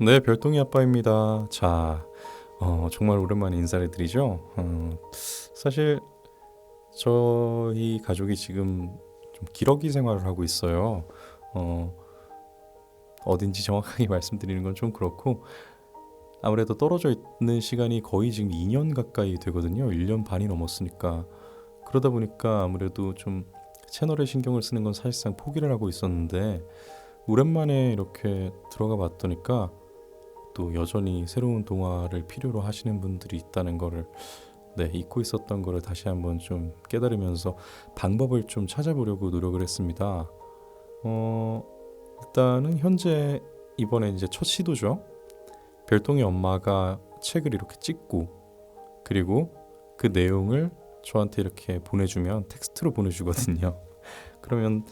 네, 별똥이 아빠입니다. 자, 정말 오랜만에 인사를 드리죠. 사실 저희 가족이 지금 좀 기러기 생활을 하고 있어요. 어, 어딘지 정확하게 말씀드리는 건 좀 그렇고 아무래도 떨어져 있는 시간이 거의 지금 2년 가까이 되거든요. 1년 반이 넘었으니까. 그러다 보니까 아무래도 좀 채널에 신경을 쓰는 건 사실상 포기를 하고 있었는데 오랜만에 이렇게 들어가 봤더니까 또 여전히 새로운 동화를 필요로 하시는 분들이 있다는 거를 잊고 있었던 거를 다시 한번 좀 깨달으면서 방법을 좀 찾아보려고 노력을 했습니다. 어, 일단은 현재 이번에 이제 첫 시도죠. 별똥이 엄마가 책을 이렇게 찍고 그리고 그 내용을 저한테 이렇게 보내주면 텍스트로 보내주거든요. 그러면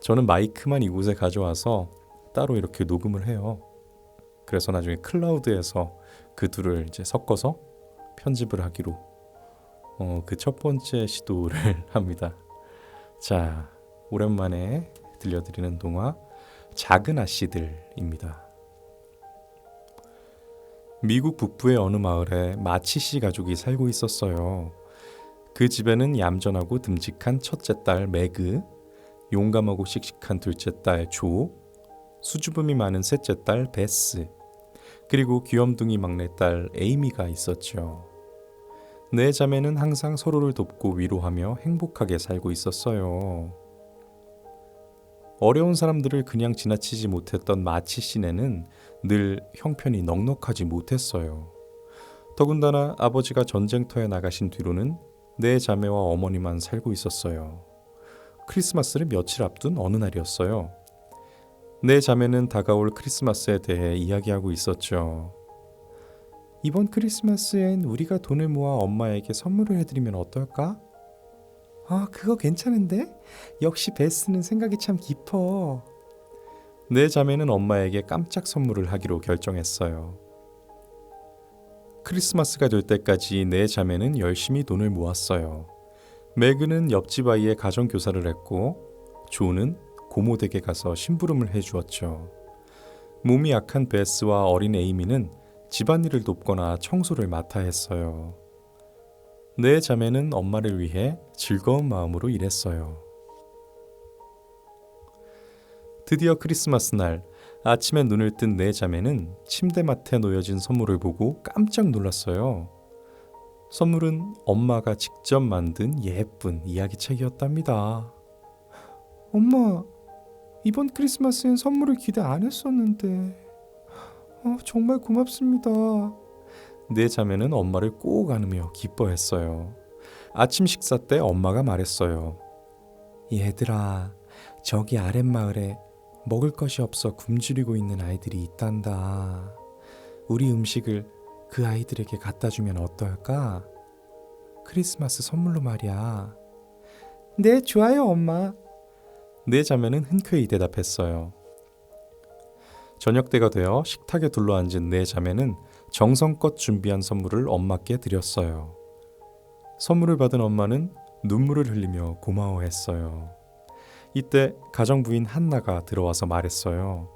저는 마이크만 이곳에 가져와서 따로 이렇게 녹음을 해요. 그래서 나중에 클라우드에서 그 둘을 이제 섞어서 편집을 하기로 그 첫 번째 시도를 합니다. 자, 오랜만에 들려드리는 동화 작은 아씨들입니다. 미국 북부의 어느 마을에 마치씨 가족이 살고 있었어요. 그 집에는 얌전하고 듬직한 첫째 딸 매그, 용감하고 씩씩한 둘째 딸 조, 수줍음이 많은 셋째 딸 베스, 그리고 귀염둥이 막내딸 에이미가 있었죠. 네 자매는 항상 서로를 돕고 위로하며 행복하게 살고 있었어요. 어려운 사람들을 그냥 지나치지 못했던 마치 씨네는 늘 형편이 넉넉하지 못했어요. 더군다나 아버지가 전쟁터에 나가신 뒤로는 네 자매와 어머니만 살고 있었어요. 크리스마스를 며칠 앞둔 어느 날이었어요. 네 자매는 다가올 크리스마스에 대해 이야기하고 있었죠. 이번 크리스마스엔 우리가 돈을 모아 엄마에게 선물을 해드리면 어떨까? 아, 그거 괜찮은데? 역시 베스는 생각이 참 깊어. 네 자매는 엄마에게 깜짝 선물을 하기로 결정했어요. 크리스마스가 될 때까지 네 자매는 열심히 돈을 모았어요. 매그는 옆집 아이의 가정교사를 했고 조는 고모댁에 가서 심부름을 해주었죠. 몸이 약한 베스와 어린 에이미는 집안일을 돕거나 청소를 맡아 했어요. 네 자매는 엄마를 위해 즐거운 마음으로 일했어요. 드디어 크리스마스 날 아침에 눈을 뜬 네 자매는 침대맡에 놓여진 선물을 보고 깜짝 놀랐어요. 선물은 엄마가 직접 만든 예쁜 이야기책이었답니다. 엄마, 이번 크리스마스엔 선물을 기대 안 했었는데 정말 고맙습니다. 네 자매는 엄마를 꼭 안으며 기뻐했어요. 아침 식사 때 엄마가 말했어요. 얘들아, 저기 아랫마을에 먹을 것이 없어 굶주리고 있는 아이들이 있단다. 우리 음식을 그 아이들에게 갖다 주면 어떨까? 크리스마스 선물로 말이야. 네, 좋아요, 엄마. 네 자매는 흔쾌히 대답했어요. 저녁 때가 되어 식탁에 둘러앉은 네 자매는 정성껏 준비한 선물을 엄마께 드렸어요. 선물을 받은 엄마는 눈물을 흘리며 고마워했어요. 이때 가정부인 한나가 들어와서 말했어요.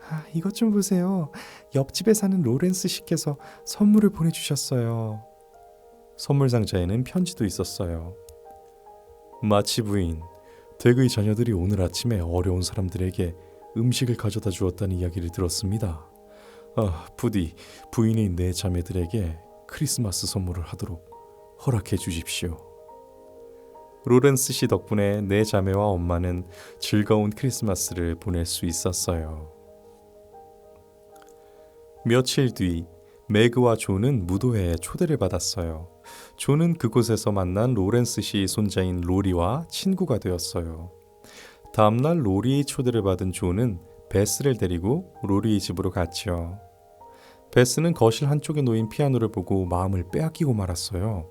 아, 이것 좀 보세요. 옆집에 사는 로렌스 씨께서 선물을 보내주셨어요. 선물 상자에는 편지도 있었어요. 마치 부인, 댁의 자녀들이 오늘 아침에 어려운 사람들에게 음식을 가져다 주었다는 이야기를 들었습니다. 부디 부인의 네 자매들에게 크리스마스 선물을 하도록 허락해 주십시오. 로렌스 씨 덕분에 네 자매와 엄마는 즐거운 크리스마스를 보낼 수 있었어요. 며칠 뒤 매그와 조는 무도회에 초대를 받았어요. 조는 그곳에서 만난 로렌스 씨 손자인 로리와 친구가 되었어요. 다음날 로리의 초대를 받은 조는 베스를 데리고 로리의 집으로 갔죠. 베스는 거실 한쪽에 놓인 피아노를 보고 마음을 빼앗기고 말았어요.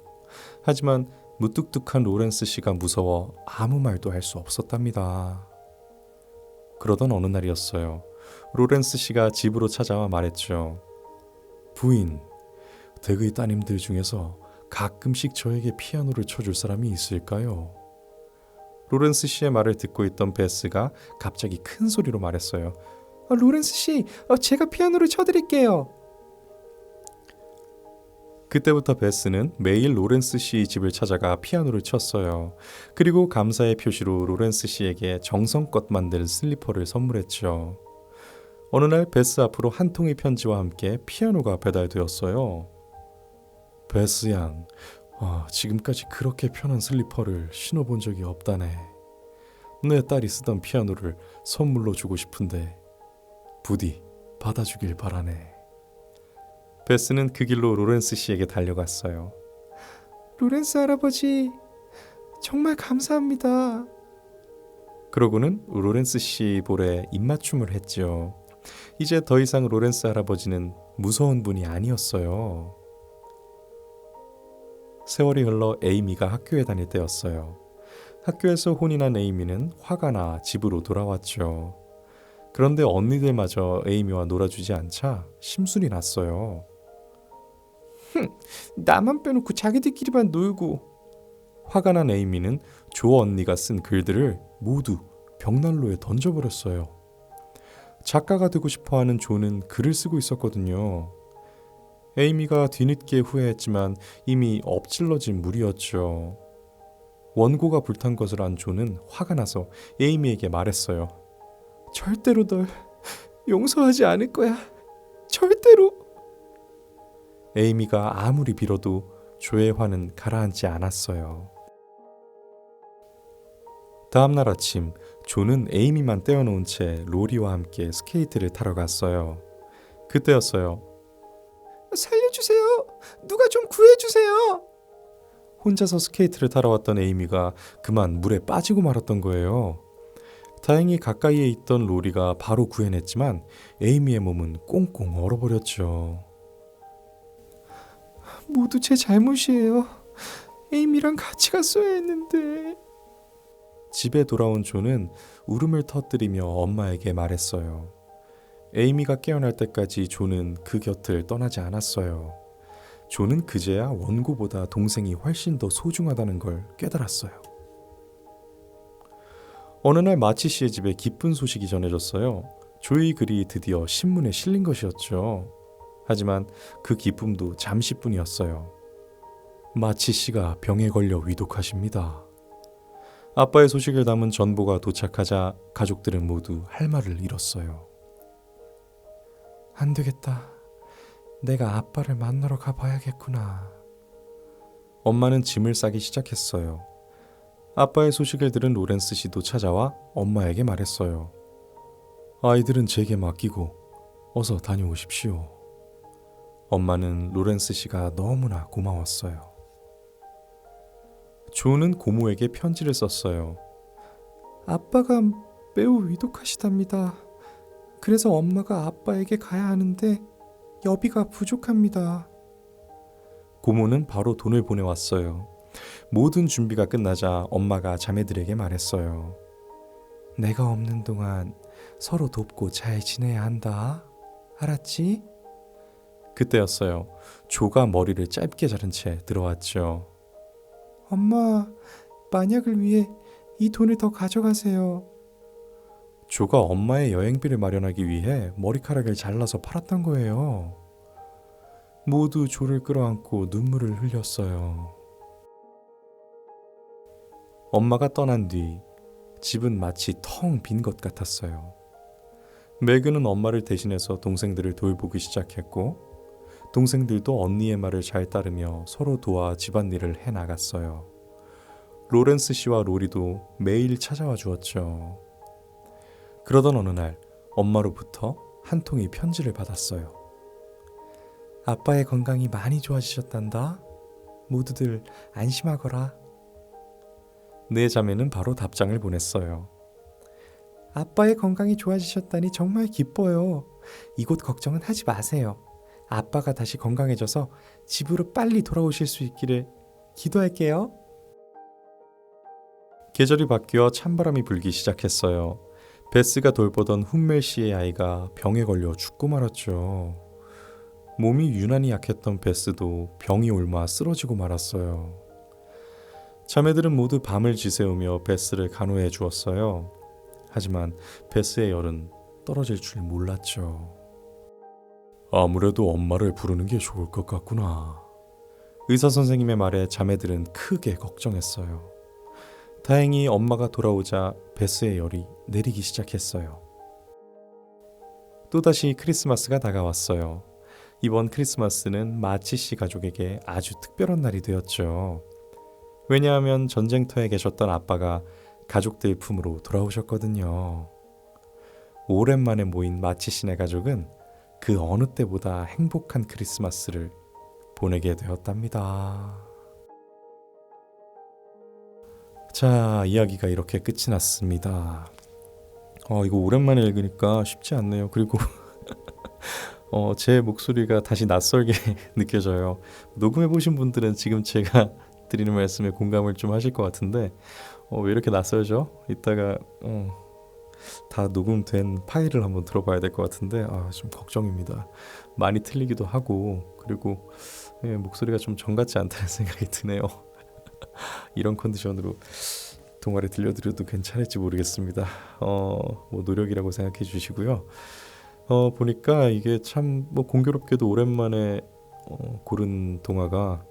하지만 무뚝뚝한 로렌스 씨가 무서워 아무 말도 할 수 없었답니다. 그러던 어느 날이었어요. 로렌스 씨가 집으로 찾아와 말했죠. 부인, 댁의 따님들 중에서 가끔씩 저에게 피아노를 쳐줄 사람이 있을까요? 로렌스 씨의 말을 듣고 있던 베스가 갑자기 큰 소리로 말했어요. 로렌스 씨, 제가 피아노를 쳐드릴게요. 그때부터 베스는 매일 로렌스 씨 집을 찾아가 피아노를 쳤어요. 그리고 감사의 표시로 로렌스 씨에게 정성껏 만든 슬리퍼를 선물했죠. 어느 날 베스 앞으로 한 통의 편지와 함께 피아노가 배달되었어요. 베스 양, 지금까지 그렇게 편한 슬리퍼를 신어본 적이 없다네. 내 딸이 쓰던 피아노를 선물로 주고 싶은데 부디 받아주길 바라네. 베스는 그 길로 로렌스 씨에게 달려갔어요. 로렌스 할아버지, 정말 감사합니다. 그러고는 로렌스 씨 볼에 입맞춤을 했죠. 이제 더 이상 로렌스 할아버지는 무서운 분이 아니었어요. 세월이 흘러 에이미가 학교에 다닐 때였어요. 학교에서 혼이 난 에이미는 화가 나 집으로 돌아왔죠. 그런데 언니들마저 에이미와 놀아주지 않자 심술이 났어요. 나만 빼놓고 자기들끼리만 놀고. 화가 난 에이미는 조 언니가 쓴 글들을 모두 벽난로에 던져버렸어요. 작가가 되고 싶어하는 조는 글을 쓰고 있었거든요. 에이미가 뒤늦게 후회했지만 이미 엎질러진 물이었죠. 원고가 불탄 것을 안 조는 화가 나서 에이미에게 말했어요. 절대로 널 용서하지 않을 거야. 절대로. 에이미가 아무리 빌어도 조의 화는 가라앉지 않았어요. 다음날 아침, 조는 에이미만 떼어놓은 채 로리와 함께 스케이트를 타러 갔어요. 그때였어요. 살려주세요. 누가 좀 구해주세요. 혼자서 스케이트를 타러 왔던 에이미가 그만 물에 빠지고 말았던 거예요. 다행히 가까이에 있던 로리가 바로 구해냈지만 에이미의 몸은 꽁꽁 얼어버렸죠. 모두 제 잘못이에요. 에이미랑 같이 갔어야 했는데. 집에 돌아온 조는 울음을 터뜨리며 엄마에게 말했어요. 에이미가 깨어날 때까지 조는 그 곁을 떠나지 않았어요. 조는 그제야 원고보다 동생이 훨씬 더 소중하다는 걸 깨달았어요. 어느 날 마치 씨의 집에 기쁜 소식이 전해졌어요. 조의 글이 드디어 신문에 실린 것이었죠. 하지만 그 기쁨도 잠시뿐이었어요. 마치 씨가 병에 걸려 위독하십니다. 아빠의 소식을 담은 전보가 도착하자 가족들은 모두 할 말을 잃었어요. 안 되겠다. 내가 아빠를 만나러 가봐야겠구나. 엄마는 짐을 싸기 시작했어요. 아빠의 소식을 들은 로렌스 씨도 찾아와 엄마에게 말했어요. 아이들은 제게 맡기고 어서 다녀오십시오. 엄마는 로렌스 씨가 너무나 고마웠어요. 조는 고모에게 편지를 썼어요. 아빠가 매우 위독하시답니다. 그래서 엄마가 아빠에게 가야 하는데 여비가 부족합니다. 고모는 바로 돈을 보내왔어요. 모든 준비가 끝나자 엄마가 자매들에게 말했어요. 내가 없는 동안 서로 돕고 잘 지내야 한다. 알았지? 그때였어요. 조가 머리를 짧게 자른 채 들어왔죠. 엄마, 만약을 위해 이 돈을 더 가져가세요. 조가 엄마의 여행비를 마련하기 위해 머리카락을 잘라서 팔았던 거예요. 모두 조를 끌어안고 눈물을 흘렸어요. 엄마가 떠난 뒤 집은 마치 텅 빈 것 같았어요. 매그는 엄마를 대신해서 동생들을 돌보기 시작했고 동생들도 언니의 말을 잘 따르며 서로 도와 집안일을 해나갔어요. 로렌스 씨와 로리도 매일 찾아와 주었죠. 그러던 어느 날 엄마로부터 한 통의 편지를 받았어요. 아빠의 건강이 많이 좋아지셨단다. 모두들 안심하거라. 네 자매는 바로 답장을 보냈어요. 아빠의 건강이 좋아지셨다니 정말 기뻐요. 이곳 걱정은 하지 마세요. 아빠가 다시 건강해져서 집으로 빨리 돌아오실 수 있기를 기도할게요. 계절이 바뀌어 찬바람이 불기 시작했어요. 베스가 돌보던 훈멜 씨의 아이가 병에 걸려 죽고 말았죠. 몸이 유난히 약했던 베스도 병이 옮아 쓰러지고 말았어요. 자매들은 모두 밤을 지새우며 베스를 간호해 주었어요. 하지만 베스의 열은 떨어질 줄 몰랐죠. 아무래도 엄마를 부르는 게 좋을 것 같구나. 의사 선생님의 말에 자매들은 크게 걱정했어요. 다행히 엄마가 돌아오자 베스의 열이 내리기 시작했어요. 또다시 크리스마스가 다가왔어요. 이번 크리스마스는 마치 씨 가족에게 아주 특별한 날이 되었죠. 왜냐하면 전쟁터에 계셨던 아빠가 가족들 품으로 돌아오셨거든요. 오랜만에 모인 마치 씨네 가족은 그 어느 때보다 행복한 크리스마스를 보내게 되었답니다. 자, 이야기가 이렇게 끝이 났습니다. 이거 오랜만에 읽으니까 쉽지 않네요. 그리고 제 목소리가 다시 낯설게 느껴져요. 녹음해보신 분들은 지금 제가 드리는 말씀에 공감을 좀 하실 것 같은데 왜 이렇게 낯설죠? 이따가 다 녹음된 파일을 한번 들어봐야 될 것 같은데 좀 걱정입니다. 많이 틀리기도 하고 그리고 목소리가 좀 정 같지 않다는 생각이 드네요. 이런 컨디션으로 동화를 들려드려도 괜찮을지 모르겠습니다. 뭐 노력이라고 생각해 주시고요. 보니까 이게 참 뭐 공교롭게도 오랜만에 고른 동화가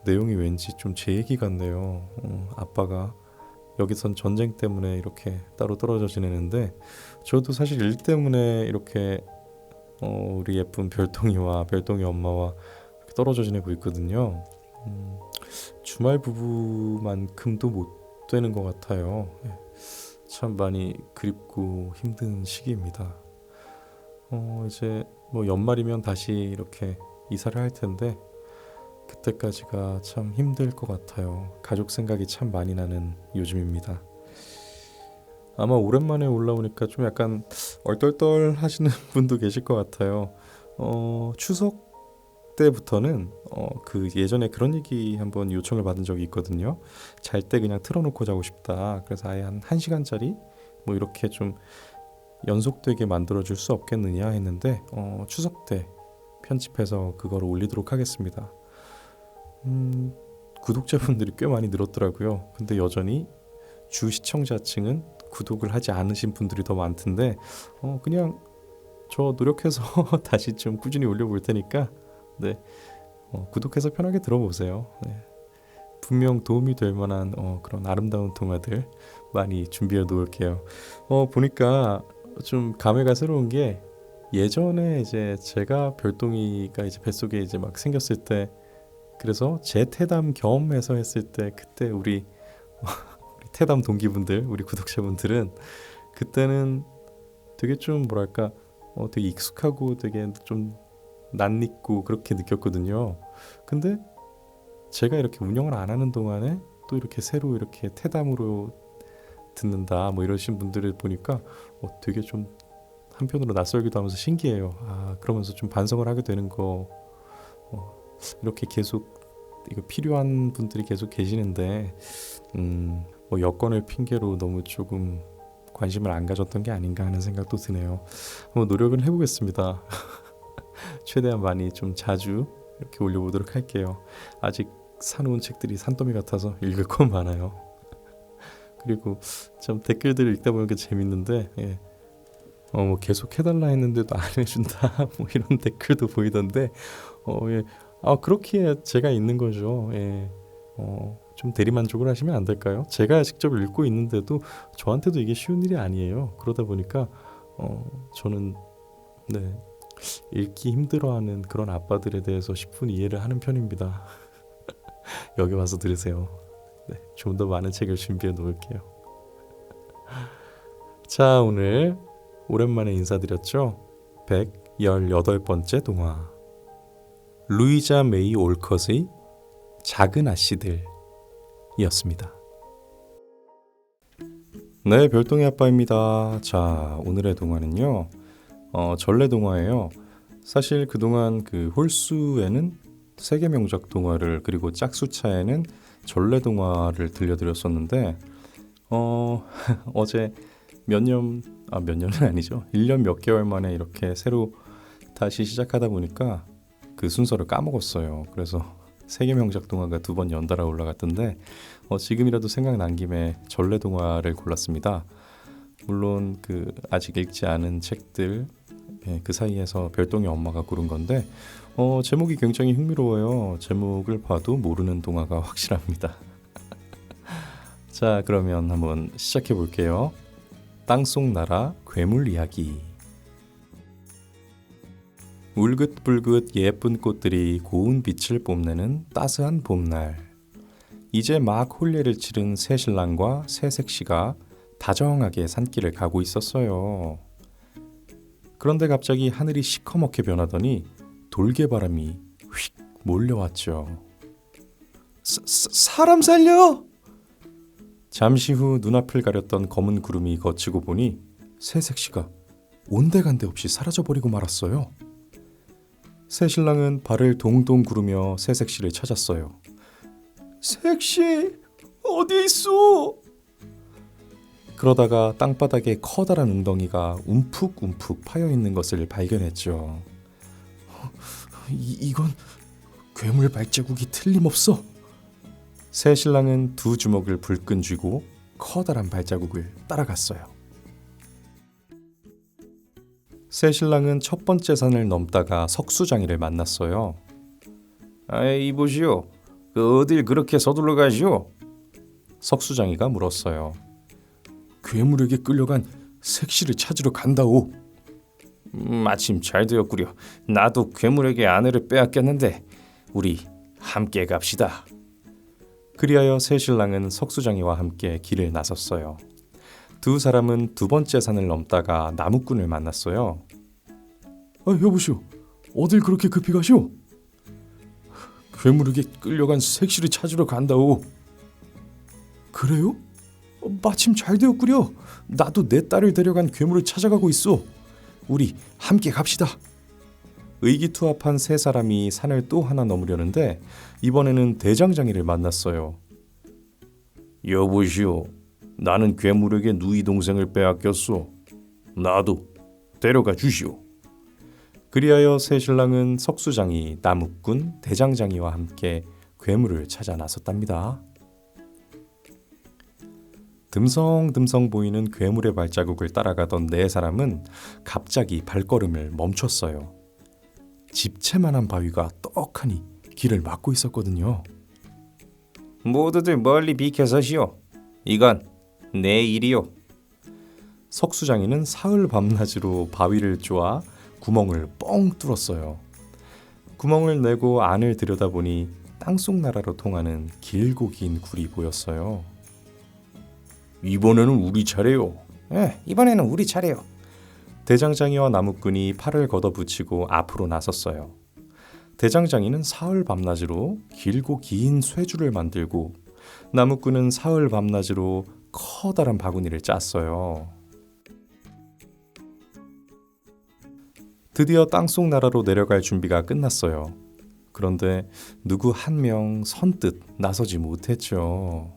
내용이 왠지 좀 제 얘기 같네요. 아빠가 여기선 전쟁 때문에 이렇게 따로 떨어져 지내는데 저도 사실 일 때문에 이렇게 우리 예쁜 별똥이와 별똥이 엄마와 이렇게 떨어져 지내고 있거든요. 주말 부부만큼도 못 되는 것 같아요. 참 많이 그립고 힘든 시기입니다. 이제 뭐 연말이면 다시 이렇게 이사를 할 텐데 그때까지가 참 힘들 것 같아요. 가족 생각이 참 많이 나는 요즘입니다. 아마 오랜만에 올라오니까 좀 약간 얼떨떨 하시는 분도 계실 것 같아요. 추석 때부터는 그 예전에 그런 얘기 한번 요청을 받은 적이 있거든요. 잘 때 그냥 틀어놓고 자고 싶다. 그래서 아예 한 1시간짜리 뭐 이렇게 좀 연속되게 만들어줄 수 없겠느냐 했는데 추석 때 편집해서 그걸 올리도록 하겠습니다. 구독자분들이 꽤 많이 늘었더라고요. 근데 여전히 주 시청자층은 구독을 하지 않으신 분들이 더 많던데 그냥 저 노력해서 다시 좀 꾸준히 올려볼 테니까 네, 구독해서 편하게 들어보세요. 네. 분명 도움이 될 만한 그런 아름다운 동화들 많이 준비해 놓을게요. 보니까 좀 감회가 새로운 게 예전에 이제 제가 별똥이가 이제 뱃속에 이제 막 생겼을 때 그래서 제 태담 겸해서 했을 때 그때 우리 태담 동기분들 우리 구독자분들은 그때는 되게 좀 뭐랄까 되게 익숙하고 되게 좀 낯익고 그렇게 느꼈거든요. 근데 제가 이렇게 운영을 안 하는 동안에 또 이렇게 새로 이렇게 태담으로 듣는다 뭐 이러신 분들을 보니까 되게 좀 한편으로 낯설기도 하면서 신기해요. 그러면서 좀 반성을 하게 되는 거 이렇게 계속 이거 필요한 분들이 계속 계시는데 뭐 여건을 핑계로 너무 조금 관심을 안 가졌던 게 아닌가 하는 생각도 드네요. 한번 노력은 해보겠습니다. 최대한 많이 좀 자주 이렇게 올려보도록 할게요. 아직 사놓은 책들이 산더미 같아서 읽을 건 많아요. 그리고 참 댓글들을 읽다 보니까 재밌는데 뭐 계속 해달라 했는데도 안 해준다 뭐 이런 댓글도 보이던데 그렇게 제가 있는 거죠. 좀 대리만족을 하시면 안 될까요? 제가 직접 읽고 있는데도 저한테도 이게 쉬운 일이 아니에요. 그러다 보니까 저는 읽기 힘들어하는 그런 아빠들에 대해서 10분 이해를 하는 편입니다. 여기 와서 들으세요. 좀 더 많은 책을 준비해 놓을게요. 자, 오늘 오랜만에 인사드렸죠. 118번째 동화 루이자 메이 올컷의 작은 아씨들 이었습니다. 네, 별똥이 아빠입니다. 자, 오늘의 동화는요 전래 동화예요. 사실 그동안 그 홀수에는 세계 명작 동화를 그리고 짝수차에는 전래 동화를 들려드렸었는데 어제 몇 년은 아니죠. 1년 몇 개월 만에 이렇게 새로 다시 시작하다 보니까 그 순서를 까먹었어요. 그래서 세계 명작 동화가 2번 연달아 올라갔던데 지금이라도 생각난 김에 전래 동화를 골랐습니다. 물론 그 아직 읽지 않은 책들 그 사이에서 별똥이 엄마가 고른 건데 제목이 굉장히 흥미로워요. 제목을 봐도 모르는 동화가 확실합니다. 자, 그러면 한번 시작해 볼게요. 땅속 나라 괴물 이야기. 울긋불긋 예쁜 꽃들이 고운 빛을 뽐내는 따스한 봄날. 이제 막 혼례를 치른 새신랑과 새색시가 다정하게 산길을 가고 있었어요. 그런데 갑자기 하늘이 시커멓게 변하더니 돌개바람이 휙 몰려왔죠. 사람 살려! 잠시 후 눈앞을 가렸던 검은 구름이 걷히고 보니 새색시가 온데간데 없이 사라져버리고 말았어요. 새신랑은 발을 동동 구르며 새색시를 찾았어요. 색시, 어디 있어? 그러다가 땅바닥에 커다란 웅덩이가 움푹움푹 파여있는 것을 발견했죠. 이건 괴물 발자국이 틀림없어. 새신랑은 두 주먹을 불끈 쥐고 커다란 발자국을 따라갔어요. 새신랑은 첫 번째 산을 넘다가 석수장이를 만났어요. 이보시오. 어딜 그렇게 서둘러 가시오? 석수장이가 물었어요. 괴물에게 끌려간 색시를 찾으러 간다오. 마침 잘 되었구려. 나도 괴물에게 아내를 빼앗겼는데 우리 함께 갑시다. 그리하여 새신랑은 석수장이와 함께 길을 나섰어요. 두 사람은 두 번째 산을 넘다가 나무꾼을 만났어요. 여보시오, 어딜 그렇게 급히 가시오? 괴물에게 끌려간 색시를 찾으러 간다오. 그래요? 마침 잘 되었구려. 나도 내 딸을 데려간 괴물을 찾아가고 있어. 우리 함께 갑시다. 의기투합한 세 사람이 산을 또 하나 넘으려는데 이번에는 대장장이를 만났어요. 여보시오. 나는 괴물에게 누이 동생을 빼앗겼소. 나도 데려가 주시오. 그리하여 새신랑은 석수장이, 나무꾼, 대장장이와 함께 괴물을 찾아 나섰답니다. 듬성듬성 보이는 괴물의 발자국을 따라가던 네 사람은 갑자기 발걸음을 멈췄어요. 집채만한 바위가 떡하니 길을 막고 있었거든요. 모두들 멀리 비켜서시오. 이건 내 일이요. 석수장이는 사흘 밤낮으로 바위를 쪼아 구멍을 뻥 뚫었어요. 구멍을 내고 안을 들여다보니 땅속 나라로 통하는 길고 긴 굴이 보였어요. 이번에는 우리 차례요. 이번에는 우리 차례요. 대장장이와 나무꾼이 팔을 걷어붙이고 앞으로 나섰어요. 대장장이는 사흘 밤낮으로 길고 긴 쇠줄을 만들고 나무꾼은 사흘 밤낮으로 커다란 바구니를 짰어요. 드디어 땅속 나라로 내려갈 준비가 끝났어요. 그런데 누구 한 명 선뜻 나서지 못했죠.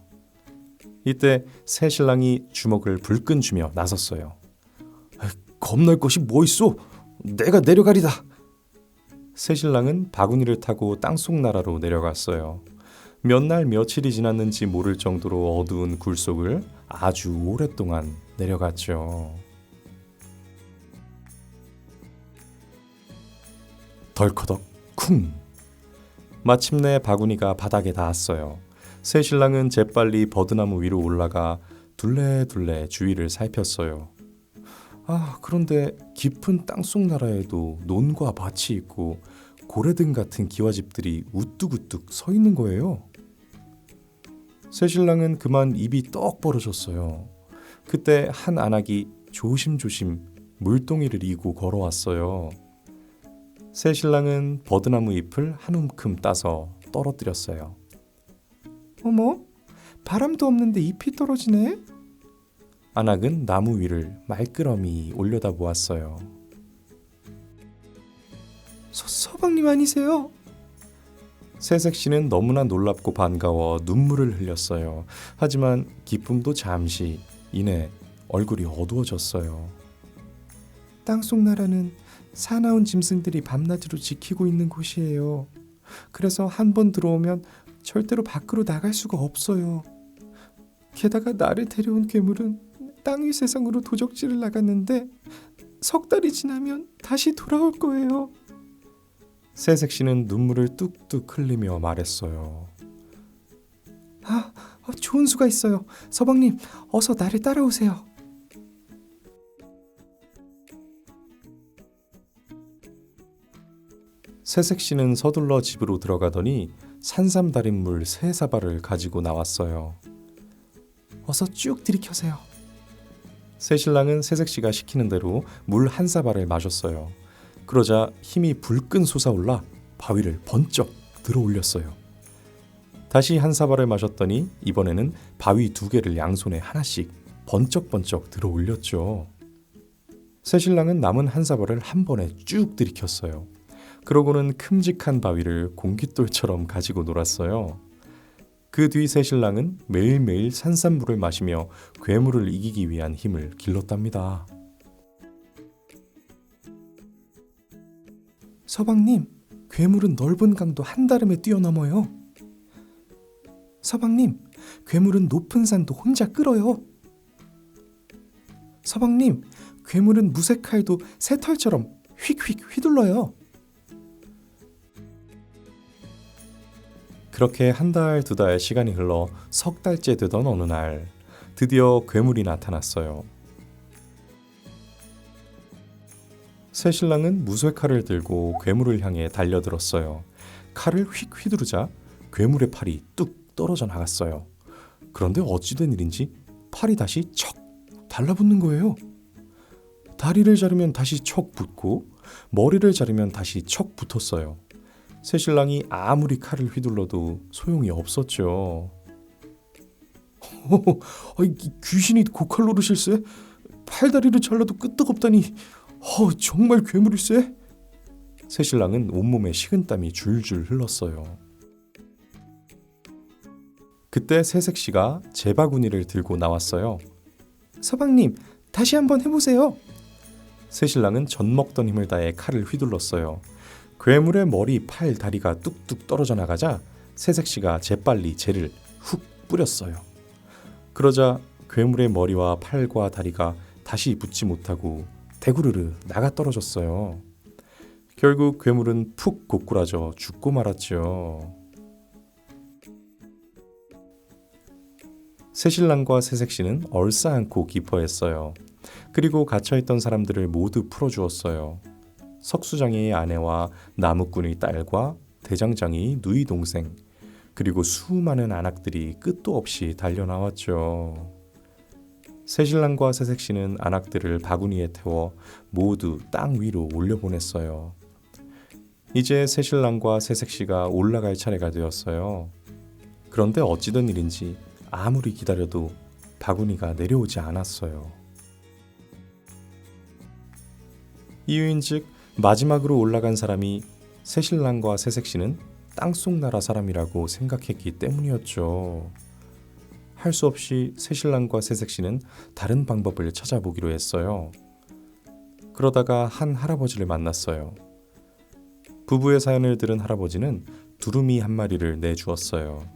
이때 새신랑이 주먹을 불끈 쥐며 나섰어요. 겁날 것이 뭐 있어? 내가 내려가리다. 새신랑은 바구니를 타고 땅속 나라로 내려갔어요. 몇 날 며칠이 지났는지 모를 정도로 어두운 굴 속을 아주 오랫동안 내려갔죠. 덜커덕 쿵. 마침내 바구니가 바닥에 닿았어요. 새신랑은 재빨리 버드나무 위로 올라가 둘레둘레 주위를 살폈어요. 그런데 깊은 땅속 나라에도 논과 밭이 있고 고래등 같은 기와집들이 우뚝우뚝 서 있는 거예요. 새신랑은 그만 입이 떡 벌어졌어요. 그때 한 안악이 조심조심 물동이를 이고 걸어왔어요. 새신랑은 버드나무 잎을 한 움큼 따서 떨어뜨렸어요. 어머, 바람도 없는데 잎이 떨어지네? 안악은 나무 위를 말끄러미 올려다보았어요. 서방님 아니세요? 새색시는 너무나 놀랍고 반가워 눈물을 흘렸어요. 하지만 기쁨도 잠시, 이내 얼굴이 어두워졌어요. 땅속 나라는 사나운 짐승들이 밤낮으로 지키고 있는 곳이에요. 그래서 한 번 들어오면 절대로 밖으로 나갈 수가 없어요. 게다가 나를 데려온 괴물은 땅 위 세상으로 도적질을 나갔는데 석 달이 지나면 다시 돌아올 거예요. 새색시는 눈물을 뚝뚝 흘리며 말했어요. 좋은 수가 있어요. 서방님, 어서 나를 따라오세요. 새색시는 서둘러 집으로 들어가더니 산삼달인물 3사발을 가지고 나왔어요. 어서 쭉 들이켜세요. 새신랑은 새색시가 시키는 대로 물 1사발을 마셨어요. 그러자 힘이 불끈 솟아올라 바위를 번쩍 들어올렸어요. 다시 1사발을 마셨더니 이번에는 바위 2개를 양손에 하나씩 번쩍번쩍 들어올렸죠. 새신랑은 남은 1사발을 한 번에 쭉 들이켰어요. 그러고는 큼직한 바위를 공깃돌처럼 가지고 놀았어요. 그 뒤 새신랑은 매일매일 산삼물을 마시며 괴물을 이기기 위한 힘을 길렀답니다. 서방님, 괴물은 넓은 강도 한다름에 뛰어넘어요. 서방님, 괴물은 높은 산도 혼자 끌어요. 서방님, 괴물은 무쇠칼도 새털처럼 휙휙 휘둘러요. 그렇게 1달, 2달 시간이 흘러 3달째 되던 어느 날 드디어 괴물이 나타났어요. 새신랑은 무쇠칼을 들고 괴물을 향해 달려들었어요. 칼을 휙 휘두르자 괴물의 팔이 뚝 떨어져 나갔어요. 그런데 어찌된 일인지 팔이 다시 척 달라붙는 거예요. 다리를 자르면 다시 척 붙고 머리를 자르면 다시 척 붙었어요. 새신랑이 아무리 칼을 휘둘러도 소용이 없었죠. 귀신이 고칼 노릇일세? 팔다리를 잘라도 끄떡없다니 정말 괴물일세? 새신랑은 온몸에 식은땀이 줄줄 흘렀어요. 그때 새색시가 제바구니를 들고 나왔어요. 서방님, 다시 한번 해보세요. 새신랑은 젖먹던 힘을 다해 칼을 휘둘렀어요. 괴물의 머리, 팔, 다리가 뚝뚝 떨어져 나가자 새색시가 재빨리 재를 훅 뿌렸어요. 그러자 괴물의 머리와 팔과 다리가 다시 붙지 못하고 대구르르 나가 떨어졌어요. 결국 괴물은 푹 고꾸라져 죽고 말았죠. 새신랑과 새색시는 얼싸안고 기뻐했어요. 그리고 갇혀있던 사람들을 모두 풀어주었어요. 석수장이의 아내와 나무꾼의 딸과 대장장이 누이 동생, 그리고 수많은 안악들이 끝도 없이 달려나왔죠. 새신랑과 새색시는 안악들을 바구니에 태워 모두 땅 위로 올려보냈어요. 이제 새신랑과 새색시가 올라갈 차례가 되었어요. 그런데 어찌된 일인지 아무리 기다려도 바구니가 내려오지 않았어요. 이유인즉 마지막으로 올라간 사람이 새신랑과 새색시는 땅속나라 사람이라고 생각했기 때문이었죠. 할 수 없이 새신랑과 새색시는 다른 방법을 찾아보기로 했어요. 그러다가 한 할아버지를 만났어요. 부부의 사연을 들은 할아버지는 두루미 1마리를 내주었어요.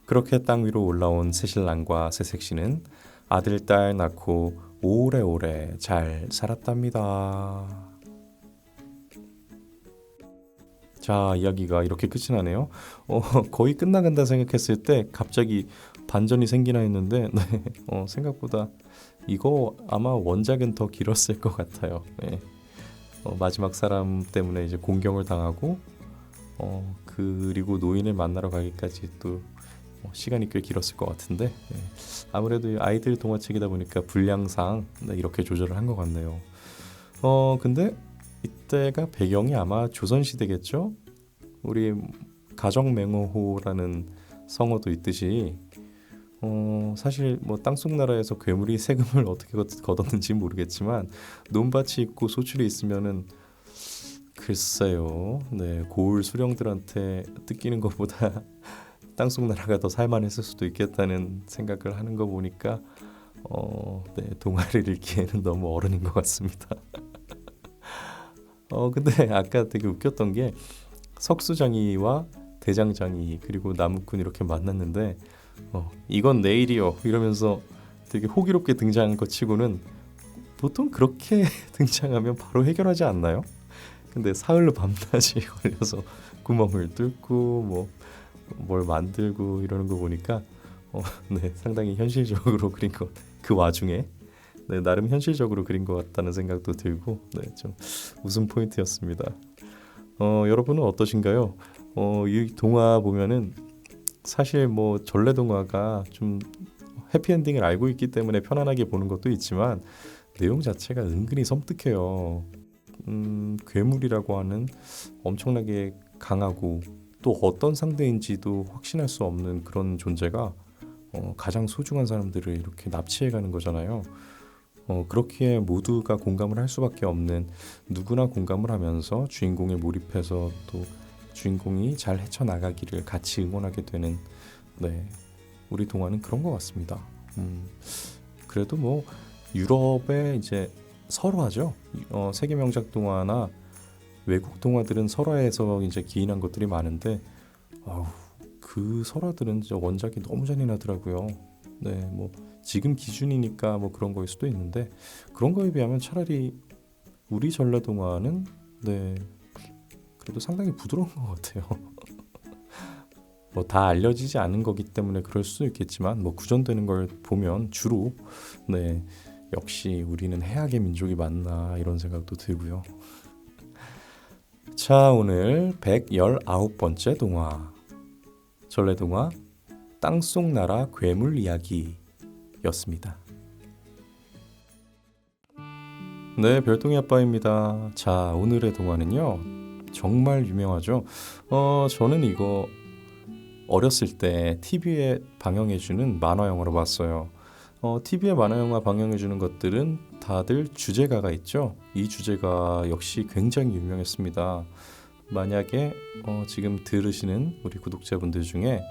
그렇게 땅 위로 올라온 새신랑과 새색시는 아들, 딸 낳고 오래오래 잘 살았답니다. 자, 이야기가 이렇게 끝이 나네요. 거의 끝나간다 생각했을 때 갑자기 반전이 생기나 했는데 생각보다 이거 아마 원작은 더 길었을 것 같아요. 네. 마지막 사람 때문에 이제 공경을 당하고 그리고 노인을 만나러 가기까지 또 시간이 꽤 길었을 것 같은데 아무래도 아이들 동화책이다 보니까 분량상 이렇게 조절을 한 것 같네요. 근데 이때가 배경이 아마 조선시대겠죠? 우리 가정맹어호라는 성어도 있듯이 사실 뭐 땅속나라에서 괴물이 세금을 어떻게 걷었는지 모르겠지만 논밭이 있고 소출이 있으면은 글쎄요, 고을 수령들한테 뜯기는 것보다 땅속나라가 더 살만했을 수도 있겠다는 생각을 하는 거 보니까 동화를 읽기에는 너무 어른인 것 같습니다. 근데 아까 되게 웃겼던 게 석수장이와 대장장이 그리고 나무꾼 이렇게 만났는데 이건 내일이요 이러면서 되게 호기롭게 등장한 것 치고는 보통 그렇게 등장하면 바로 해결하지 않나요? 근데 사흘 밤낮이 걸려서 구멍을 뚫고 뭐 뭘 만들고 이러는 거 보니까 네, 상당히 현실적으로 그린 것, 그 와중에 네, 나름 현실적으로 그린 것 같다는 생각도 들고 네, 좀 웃음 포인트였습니다. 여러분은 어떠신가요? 이 동화 보면은 사실 뭐 전래동화가 좀 해피엔딩을 알고 있기 때문에 편안하게 보는 것도 있지만 내용 자체가 은근히 섬뜩해요. 괴물이라고 하는 엄청나게 강하고 또 어떤 상대인지도 확신할 수 없는 그런 존재가 가장 소중한 사람들을 이렇게 납치해가는 거잖아요. 그렇기에 모두가 공감을 할 수밖에 없는, 누구나 공감을 하면서 주인공에 몰입해서 또 주인공이 잘 헤쳐나가기를 같이 응원하게 되는 네, 우리 동화는 그런 것 같습니다. 그래도 뭐 유럽의 이제 설화죠. 세계 명작 동화나 외국 동화들은 설화에서 이제 기인한 것들이 많은데 그 설화들은 진짜 원작이 너무 잔인하더라고요. 네, 뭐 지금 기준이니까 뭐 그런 거일 수도 있는데 그런 거에 비하면 차라리 우리 전래동화는 네, 그래도 상당히 부드러운 것 같아요. 뭐 다 알려지지 않은 거기 때문에 그럴 수도 있겠지만 뭐 구전되는 걸 보면 주로 네, 역시 우리는 해악의 민족이 맞나 이런 생각도 들고요. 자, 오늘 119번째 동화 전래동화 땅속 나라 괴물 이야기였습니다. 네, 별똥이 아빠입니다. 자, 오늘의 동화는요 정말 유명하죠. 저는 이거 어렸을 때 TV에 방영해주는 만화영화로 봤어요. TV에 만화영화 방영해주는 것들은 다들 주제가가 있죠. 이 주제가 역시 굉장히 유명했습니다. 만약에 지금 들으시는 우리 구독자분들 중에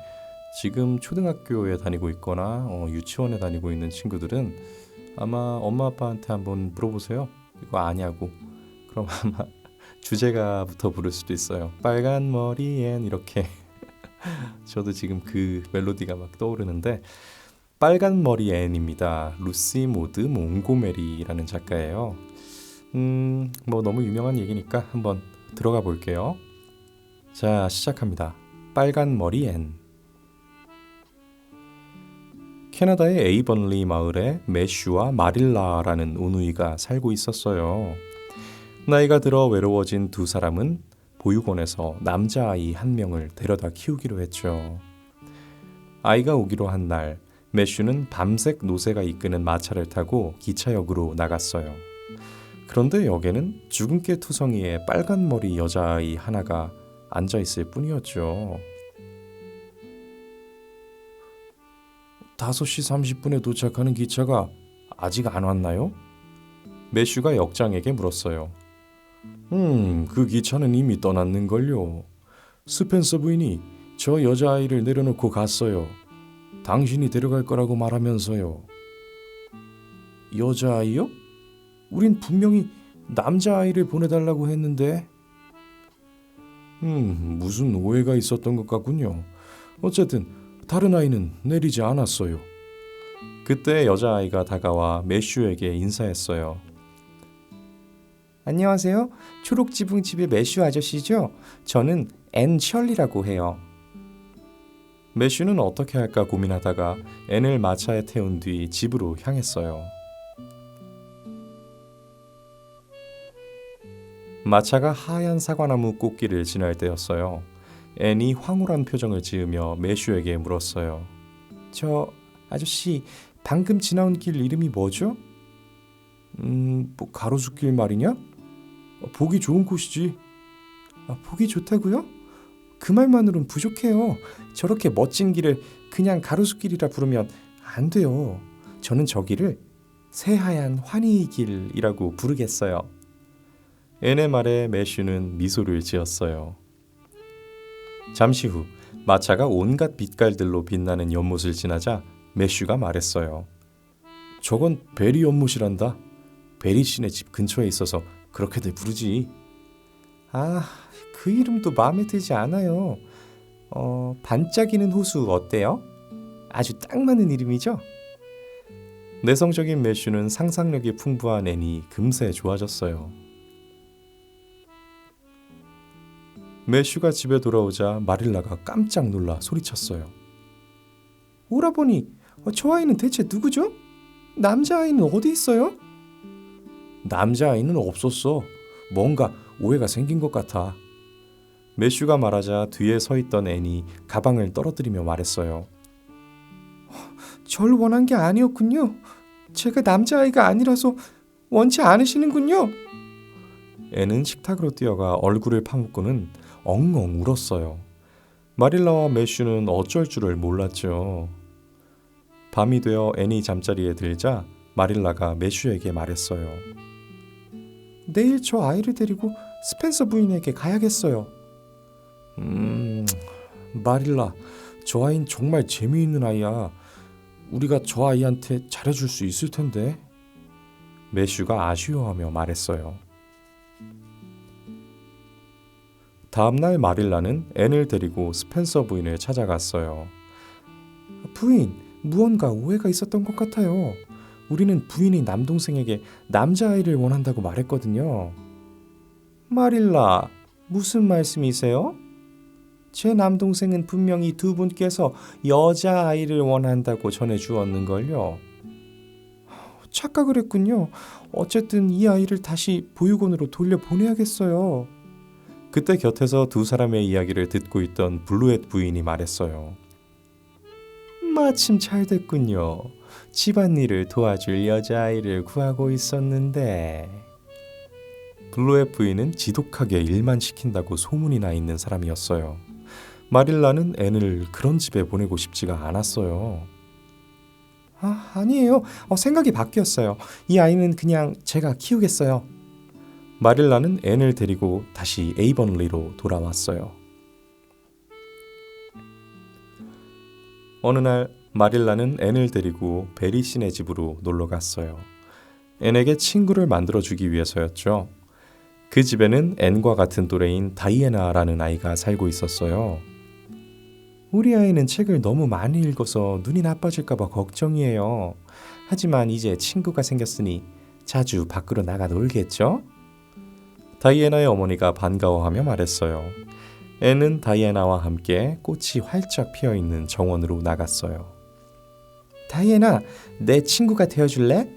지금 초등학교에 다니고 있거나 유치원에 다니고 있는 친구들은 아마 엄마 아빠한테 한번 물어보세요. 이거 아냐고. 그럼 아마 주제가부터 부를 수도 있어요. 빨간 머리엔 이렇게. 저도 지금 그 멜로디가 막 떠오르는데 빨간 머리 앤입니다. 루시 모드 몽고메리라는 작가예요. 뭐 너무 유명한 얘기니까 한번 들어가 볼게요. 자, 시작합니다. 빨간 머리 앤. 캐나다의 에이번리 마을에 매슈와 마릴라라는 오누이가 살고 있었어요. 나이가 들어 외로워진 두 사람은 보육원에서 남자아이 한 명을 데려다 키우기로 했죠. 아이가 오기로 한 날, 매슈는 밤색 노새가 이끄는 마차를 타고 기차역으로 나갔어요. 그런데 역에는 주근깨 투성이의 빨간 머리 여자아이 하나가 앉아있을 뿐이었죠. 5시 30분에 도착하는 기차가 아직 안 왔나요? 매슈가 역장에게 물었어요. 그 기차는 이미 떠났는걸요. 스펜서 부인이 저 여자아이를 내려놓고 갔어요. 당신이 데려갈 거라고 말하면서요. 여자아이요? 우린 분명히 남자아이를 보내달라고 했는데. 무슨 오해가 있었던 것 같군요. 어쨌든 다른 아이는 내리지 않았어요. 그때 여자아이가 다가와 매슈에게 인사했어요. 안녕하세요. 초록지붕집의 매슈 아저씨죠? 저는 앤 셜리라고 해요. 매슈는 어떻게 할까 고민하다가 앤을 마차에 태운 뒤 집으로 향했어요. 마차가 하얀 사과나무 꽃길을 지날 때였어요. 앤이 황홀한 표정을 지으며 매슈에게 물었어요. 저 아저씨, 방금 지나온 길 이름이 뭐죠? 뭐 가로수길 말이냐? 보기 좋은 곳이지. 보기 좋다고요? 그 말만으로는 부족해요. 저렇게 멋진 길을 그냥 가로수길이라 부르면 안 돼요. 저는 저 길을 새하얀 환희길이라고 부르겠어요. 앤의 말에 매슈는 미소를 지었어요. 잠시 후 마차가 온갖 빛깔들로 빛나는 연못을 지나자 매슈가 말했어요. 저건 베리 연못이란다. 베리 씨네 집 근처에 있어서 그렇게들 부르지. 그 이름도 마음에 들지 않아요. 반짝이는 호수 어때요? 아주 딱 맞는 이름이죠? 내성적인 매슈는 상상력이 풍부한 앤이 금세 좋아졌어요. 매슈가 집에 돌아오자 마릴라가 깜짝 놀라 소리쳤어요. 오라버니, 저 아이는 대체 누구죠? 남자아이는 어디 있어요? 남자아이는 없었어. 뭔가 오해가 생긴 것 같아. 매슈가 말하자 뒤에 서 있던 앤이 가방을 떨어뜨리며 말했어요. 절 원한 게 아니었군요. 제가 남자아이가 아니라서 원치 않으시는군요. 앤은 식탁으로 뛰어가 얼굴을 파묻고는 엉엉 울었어요. 마릴라와 매슈는 어쩔 줄을 몰랐죠. 밤이 되어 앤이 잠자리에 들자 마릴라가 매슈에게 말했어요. 내일 저 아이를 데리고 스펜서 부인에게 가야겠어요. 마릴라, 저 아이는 정말 재미있는 아이야. 우리가 저 아이한테 잘해줄 수 있을 텐데. 매슈가 아쉬워하며 말했어요. 다음날 마릴라는 앤을 데리고 스펜서 부인을 찾아갔어요. 부인, 무언가 오해가 있었던 것 같아요. 우리는 부인이 남동생에게 남자아이를 원한다고 말했거든요. 마릴라, 무슨 말씀이세요? 제 남동생은 분명히 두 분께서 여자아이를 원한다고 전해주었는걸요. 착각을 했군요. 어쨌든 이 아이를 다시 보육원으로 돌려보내야겠어요. 그때 곁에서 두 사람의 이야기를 듣고 있던 블루엣 부인이 말했어요. 마침 잘 됐군요. 집안일을 도와줄 여자아이를 구하고 있었는데. 블루엣 부인은 지독하게 일만 시킨다고 소문이 나 있는 사람이었어요. 마릴라는 앤을 그런 집에 보내고 싶지가 않았어요. 아니에요. 생각이 바뀌었어요. 이 아이는 그냥 제가 키우겠어요. 마릴라는 앤을 데리고 다시 에이번리로 돌아왔어요. 어느 날 마릴라는 앤을 데리고 베리 씨네 집으로 놀러 갔어요. 앤에게 친구를 만들어주기 위해서였죠. 그 집에는 앤과 같은 또래인 다이애나라는 아이가 살고 있었어요. 우리 아이는 책을 너무 많이 읽어서 눈이 나빠질까 봐 걱정이에요. 하지만 이제 친구가 생겼으니 자주 밖으로 나가 놀겠죠? 다이애나의 어머니가 반가워하며 말했어요. 앤은 다이애나와 함께 꽃이 활짝 피어있는 정원으로 나갔어요. 다이애나, 내 친구가 되어줄래?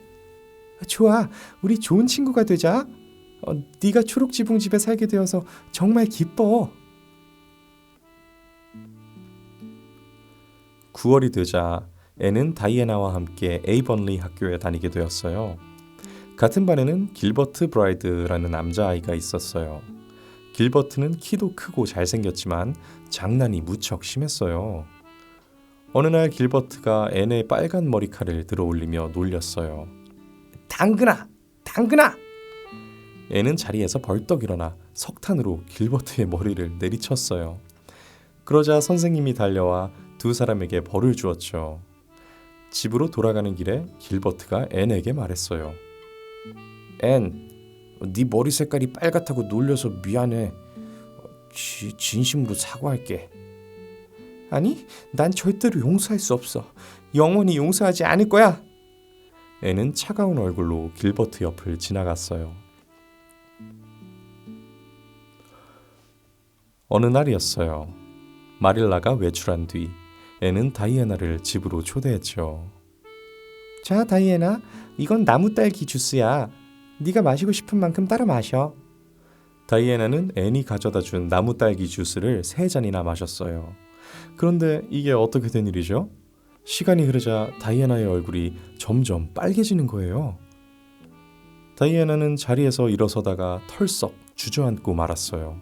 좋아, 우리 좋은 친구가 되자. 네가 초록지붕집에 살게 되어서 정말 기뻐. 9월이 되자 앤은 다이애나와 함께 에이번리 학교에 다니게 되었어요. 같은 반에는 길버트 브라이드라는 남자아이가 있었어요. 길버트는 키도 크고 잘생겼지만 장난이 무척 심했어요. 어느 날 길버트가 앤의 빨간 머리칼을 들어올리며 놀렸어요. 당근아! 당근아! 앤은 자리에서 벌떡 일어나 석탄으로 길버트의 머리를 내리쳤어요. 그러자 선생님이 달려와 두 사람에게 벌을 주었죠. 집으로 돌아가는 길에 길버트가 앤에게 말했어요. 앤, 네 머리 색깔이 빨갛다고 놀려서 미안해. 진심으로 사과할게. 아니, 난 절대로 용서할 수 없어. 영원히 용서하지 않을 거야. 앤은 차가운 얼굴로 길버트 옆을 지나갔어요. 어느 날이었어요. 마릴라가 외출한 뒤 앤은 다이애나를 집으로 초대했죠. 자, 다이애나, 이건 나무 딸기 주스야. 네가 마시고 싶은 만큼 따라 마셔. 다이애나는 앤이 가져다 준 나무 딸기 주스를 3잔이나 마셨어요. 그런데 이게 어떻게 된 일이죠? 시간이 흐르자 다이애나의 얼굴이 점점 빨개지는 거예요. 다이애나는 자리에서 일어서다가 털썩 주저앉고 말았어요.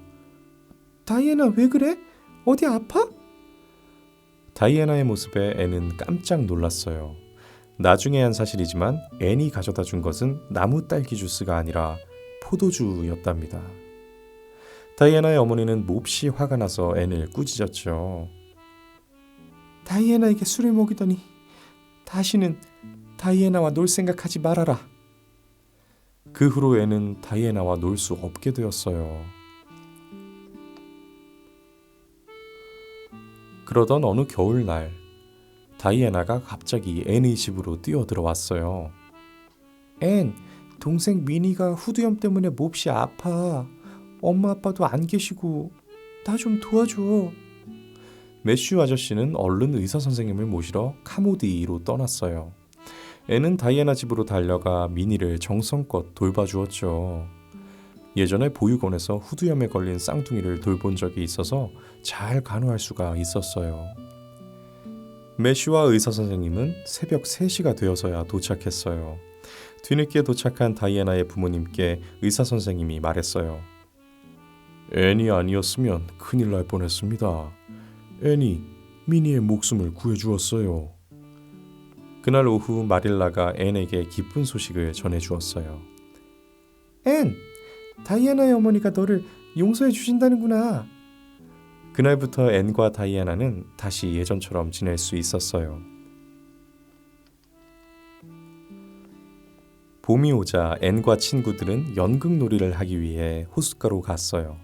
다이애나, 왜 그래? 어디 아파? 다이애나의 모습에 앤은 깜짝 놀랐어요. 나중에 한 사실이지만 앤이 가져다 준 것은 나무 딸기 주스가 아니라 포도주였답니다. 다이애나의 어머니는 몹시 화가 나서 앤을 꾸짖었죠. 다이애나에게 술을 먹이더니 다시는 다이애나와 놀 생각하지 말아라. 그 후로 앤은 다이애나와 놀 수 없게 되었어요. 그러던 어느 겨울날 다이애나가 갑자기 앤의 집으로 뛰어들어왔어요. 앤, 동생 미니가 후두염 때문에 몹시 아파. 엄마 아빠도 안 계시고 나 좀 도와줘. 매슈 아저씨는 얼른 의사 선생님을 모시러 카모디로 떠났어요. 앤은 다이애나 집으로 달려가 미니를 정성껏 돌봐주었죠. 예전에 보육원에서 후두염에 걸린 쌍둥이를 돌본 적이 있어서 잘 간호할 수가 있었어요. 매슈와 의사 선생님은 새벽 3시가 되어서야 도착했어요. 뒤늦게 도착한 다이애나의 부모님께 의사 선생님이 말했어요. 앤이 아니었으면 큰일 날 뻔했습니다. 앤이 미니의 목숨을 구해주었어요. 그날 오후 마릴라가 앤에게 기쁜 소식을 전해주었어요. 앤, 다이애나의 어머니가 너를 용서해 주신다는구나. 그날부터 앤과 다이애나는 다시 예전처럼 지낼 수 있었어요. 봄이 오자 앤과 친구들은 연극놀이를 하기 위해 호숫가로 갔어요.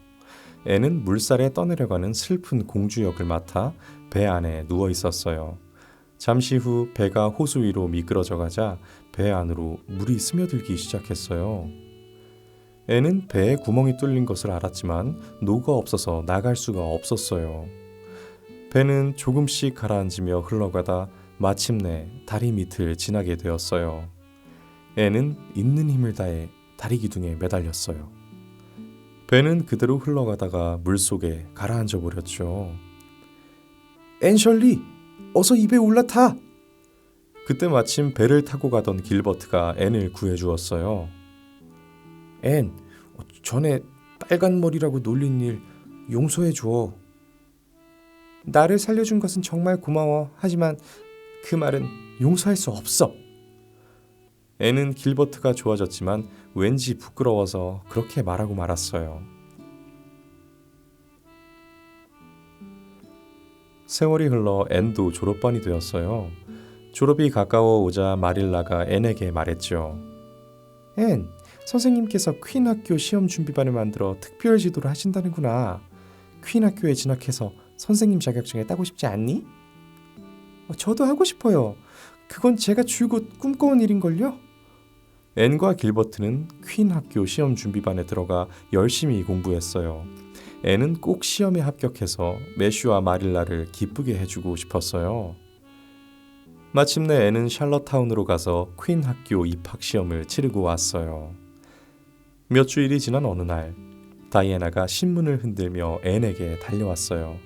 앤은 물살에 떠내려가는 슬픈 공주 역을 맡아 배 안에 누워 있었어요. 잠시 후 배가 호수 위로 미끄러져 가자 배 안으로 물이 스며들기 시작했어요. 앤은 배에 구멍이 뚫린 것을 알았지만 노가 없어서 나갈 수가 없었어요. 배는 조금씩 가라앉으며 흘러가다 마침내 다리 밑을 지나게 되었어요. 앤은 있는 힘을 다해 다리 기둥에 매달렸어요. 배는 그대로 흘러가다가 물속에 가라앉아 버렸죠. 앤셜리, 어서 이 배에 올라타! 그때 마침 배를 타고 가던 길버트가 앤을 구해주었어요. 앤, 전에 빨간 머리라고 놀린 일 용서해줘. 나를 살려준 것은 정말 고마워. 하지만 그 말은 용서할 수 없어. 앤은 길버트가 좋아졌지만 왠지 부끄러워서 그렇게 말하고 말았어요. 세월이 흘러 앤도 졸업반이 되었어요. 졸업이 가까워 오자 마릴라가 앤에게 말했죠. 앤, 선생님께서 퀸 학교 시험 준비반을 만들어 특별 지도를 하신다는구나. 퀸 학교에 진학해서 선생님 자격증을 따고 싶지 않니? 저도 하고 싶어요. 그건 제가 줄곧 꿈꿔온 일인걸요? 앤과 길버트는 퀸 학교 시험 준비반에 들어가 열심히 공부했어요. 앤은 꼭 시험에 합격해서 매슈와 마릴라를 기쁘게 해주고 싶었어요. 마침내 앤은 샬럿타운으로 가서 퀸 학교 입학 시험을 치르고 왔어요. 몇 주일이 지난 어느 날 다이애나가 신문을 흔들며 앤에게 달려왔어요.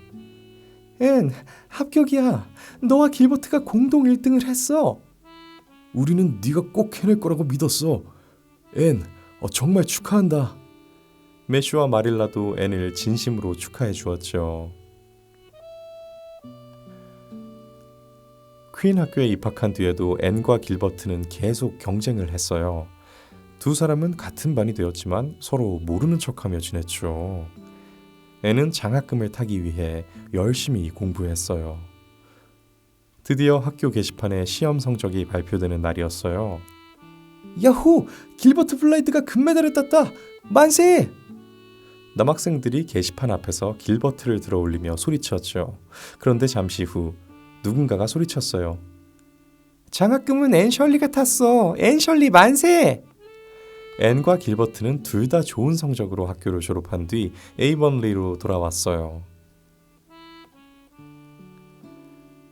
앤, 합격이야. 너와 길버트가 공동 1등을 했어. 우리는 네가 꼭 해낼 거라고 믿었어. 앤, 정말 축하한다. 매슈와 마릴라도 앤을 진심으로 축하해 주었죠. 퀸 학교에 입학한 뒤에도 앤과 길버트는 계속 경쟁을 했어요. 두 사람은 같은 반이 되었지만 서로 모르는 척하며 지냈죠. 앤은 장학금을 타기 위해 열심히 공부했어요. 드디어 학교 게시판에 시험 성적이 발표되는 날이었어요. 야호! 길버트 블라이드가 금메달을 땄다! 만세! 남학생들이 게시판 앞에서 길버트를 들어올리며 소리쳤죠. 그런데 잠시 후 누군가가 소리쳤어요. 장학금은 앤셜리가 탔어! 앤셜리 만세! 앤과 길버트는 둘 다 좋은 성적으로 학교를 졸업한 뒤 에이번리로 돌아왔어요.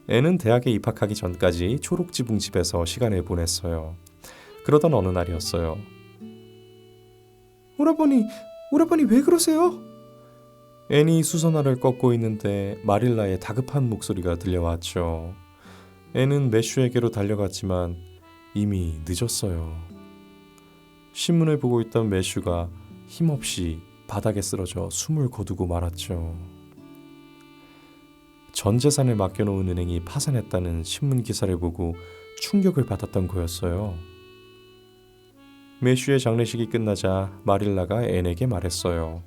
앤은 대학에 입학하기 전까지 초록지붕집에서 시간을 보냈어요. 그러던 어느 날이었어요. 오라버니 왜 그러세요? 앤이 수선화를 꺾고 있는데 마릴라의 다급한 목소리가 들려왔죠. 앤은 매슈에게로 달려갔지만 이미 늦었어요. 신문을 보고 있던 매슈가 힘없이 바닥에 쓰러져 숨을 거두고 말았죠. 전 재산을 맡겨놓은 은행이 파산했다는 신문 기사를 보고 충격을 받았던 거였어요. 매슈의 장례식이 끝나자 마릴라가 앤에게 말했어요.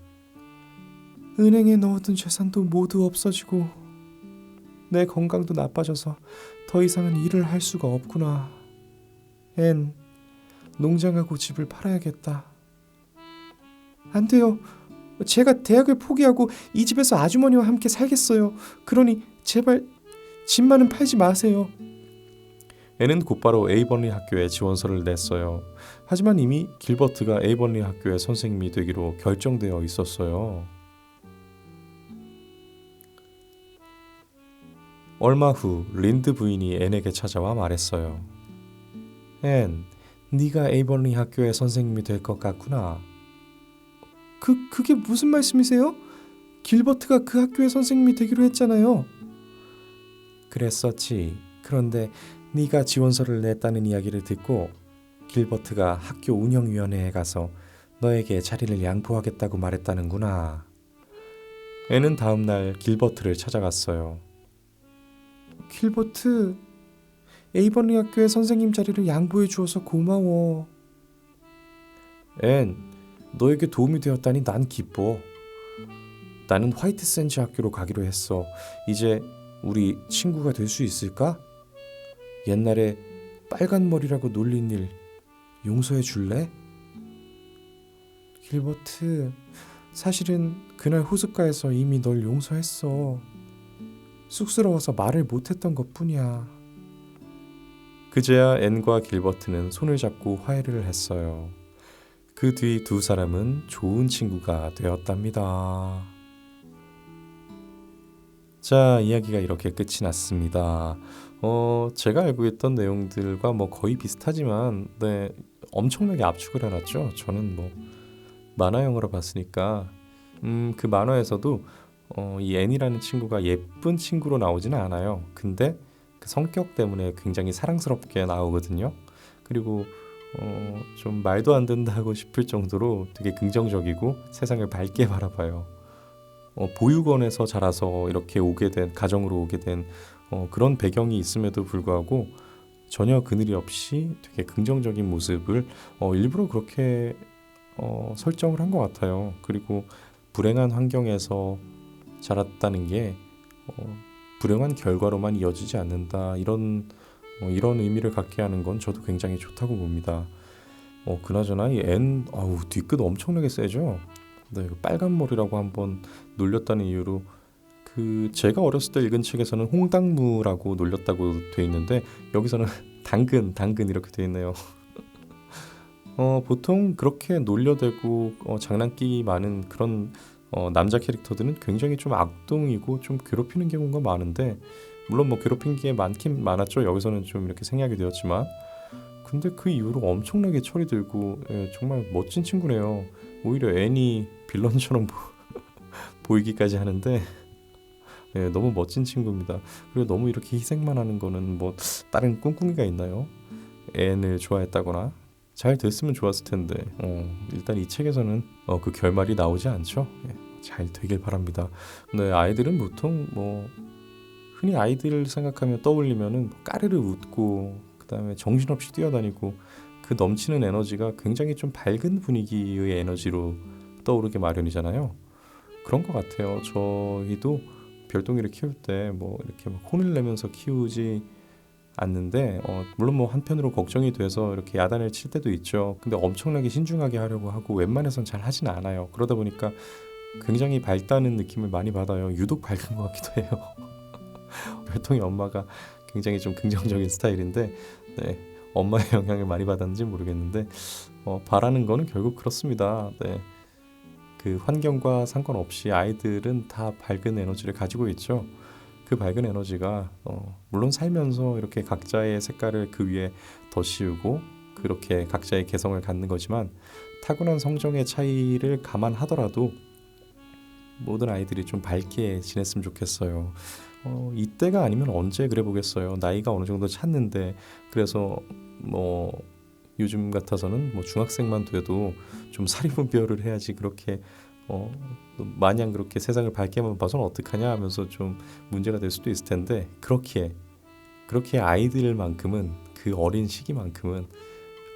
은행에 넣어둔 재산도 모두 없어지고 내 건강도 나빠져서 더 이상은 일을 할 수가 없구나. 앤, 농장하고 집을 팔아야겠다. 안 돼요. 제가 대학을 포기하고 이 집에서 아주머니와 함께 살겠어요. 그러니 제발 집만은 팔지 마세요. 앤은 곧바로 에이번리 학교에 지원서를 냈어요. 하지만 이미 길버트가 에이번리 학교의 선생님이 되기로 결정되어 있었어요. 얼마 후 린드 부인이 앤에게 찾아와 말했어요. 앤, 네가 에이번리 학교의 선생님이 될 것 같구나. 그게 무슨 말씀이세요? 길버트가 그 학교의 선생님이 되기로 했잖아요. 그랬었지. 그런데 네가 지원서를 냈다는 이야기를 듣고 길버트가 학교 운영위원회에 가서 너에게 자리를 양보하겠다고 말했다는구나. 앤은 다음날 길버트를 찾아갔어요. 길버트, 에이번리 학교의 선생님 자리를 양보해 주어서 고마워. 앤, 너에게 도움이 되었다니 난 기뻐. 나는 화이트 샌즈 학교로 가기로 했어. 이제 우리 친구가 될 수 있을까? 옛날에 빨간 머리라고 놀린 일 용서해 줄래? 길버트, 사실은 그날 호숫가에서 이미 널 용서했어. 쑥스러워서 말을 못했던 것뿐이야. 그제야 앤과 길버트는 손을 잡고 화해를 했어요. 그 뒤 두 사람은 좋은 친구가 되었답니다. 자, 이야기가 이렇게 끝이 났습니다. 제가 알고 있던 내용들과 뭐 거의 비슷하지만 네, 엄청나게 압축을 해놨죠. 저는 뭐 만화 영화로 봤으니까 그 만화에서도 이 앤이라는 친구가 예쁜 친구로 나오지는 않아요. 근데 그 성격 때문에 굉장히 사랑스럽게 나오거든요. 그리고 좀 말도 안 된다고 싶을 정도로 되게 긍정적이고 세상을 밝게 바라봐요. 보육원에서 자라서 이렇게 오게 된 가정으로 오게 된 그런 배경이 있음에도 불구하고 전혀 그늘이 없이 되게 긍정적인 모습을 일부러 그렇게 설정을 한 것 같아요. 그리고 불행한 환경에서 자랐다는 게 불행한 결과로만 이어지지 않는다. 이런 의미를 갖게 하는 건 저도 굉장히 좋다고 봅니다. 그나저나 이 앤 뒤끝 엄청나게 세죠. 네, 그 빨간 머리라고 한번 놀렸다는 이유로 그 제가 어렸을 때 읽은 책에서는 홍당무라고 놀렸다고 돼 있는데 여기서는 당근 이렇게 돼 있네요. 보통 그렇게 놀려대고 장난기 많은 그런 남자 캐릭터들은 굉장히 좀 악동이고 좀 괴롭히는 경우가 많은데 물론 뭐 괴롭힌 게 많긴 많았죠. 여기서는 좀 이렇게 생략이 되었지만 근데 그 이후로 엄청나게 철이 들고 정말 멋진 친구네요. 오히려 앤이 빌런처럼 보이기까지 하는데 너무 멋진 친구입니다. 그리고 너무 이렇게 희생만 하는 거는 뭐 다른 꿍꿍이가 있나요? 앤을 좋아했다거나 잘 됐으면 좋았을 텐데 일단 이 책에서는 그 결말이 나오지 않죠. 잘 되길 바랍니다. 근데 아이들은 보통 뭐 흔히 아이들을 생각하면 떠올리면은 까르르 웃고 그다음에 정신없이 뛰어다니고 그 넘치는 에너지가 굉장히 좀 밝은 분위기의 에너지로 떠오르게 마련이잖아요. 그런 것 같아요. 저희도 별동이를 키울 때 뭐 이렇게 막 혼을 내면서 키우지 않는데 물론 뭐 한편으로 걱정이 돼서 이렇게 야단을 칠 때도 있죠. 근데 엄청나게 신중하게 하려고 하고 웬만해선 잘 하진 않아요. 그러다 보니까 굉장히 밝다는 느낌을 많이 받아요. 유독 밝은 것 같기도 해요. 별동이 엄마가 굉장히 좀 긍정적인 스타일인데 네, 엄마의 영향을 많이 받았는지 모르겠는데 바라는 거는 결국 그렇습니다. 네. 그 환경과 상관없이 아이들은 다 밝은 에너지를 가지고 있죠. 그 밝은 에너지가 물론 살면서 이렇게 각자의 색깔을 그 위에 덧씌우고 그렇게 각자의 개성을 갖는 거지만 타고난 성정의 차이를 감안하더라도 모든 아이들이 좀 밝게 지냈으면 좋겠어요. 이때가 아니면 언제 그래 보겠어요. 나이가 어느 정도 찼는데 그래서 뭐 요즘 같아서는 뭐 중학생만 돼도 좀 사리분별을 해야지 그렇게 마냥 그렇게 세상을 밝게만 봐서는 어떡하냐 하면서 좀 문제가 될 수도 있을 텐데 그렇게 아이들만큼은 그 어린 시기만큼은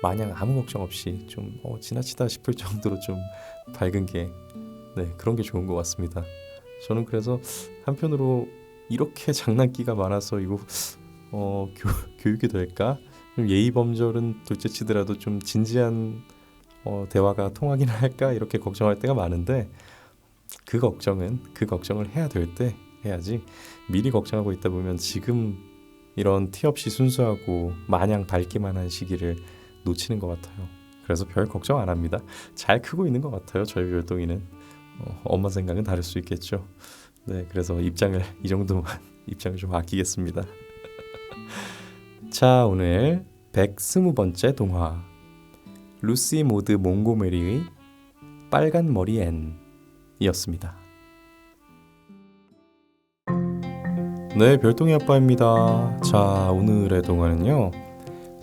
마냥 아무 걱정 없이 좀 지나치다 싶을 정도로 좀 밝은 게 그런 게 좋은 것 같습니다. 저는 그래서 한편으로 이렇게 장난기가 많아서 이거 교육이 될까? 좀 예의범절은 둘째치더라도 좀 진지한 대화가 통하긴 할까 이렇게 걱정할 때가 많은데 그 걱정을 해야 될 때 해야지 미리 걱정하고 있다 보면 지금 이런 티 없이 순수하고 마냥 밝기만 한 시기를 놓치는 것 같아요. 그래서 별 걱정 안 합니다. 잘 크고 있는 것 같아요. 저희 별똥이는 엄마 생각은 다를 수 있겠죠. 네, 그래서 입장을 이 정도만 입장을 좀 아끼겠습니다. 자, 오늘 120번째 동화 루시 모드 몽고메리의 빨간 머리 앤이었습니다. 네, 별똥이 아빠입니다. 자, 오늘의 동화는요,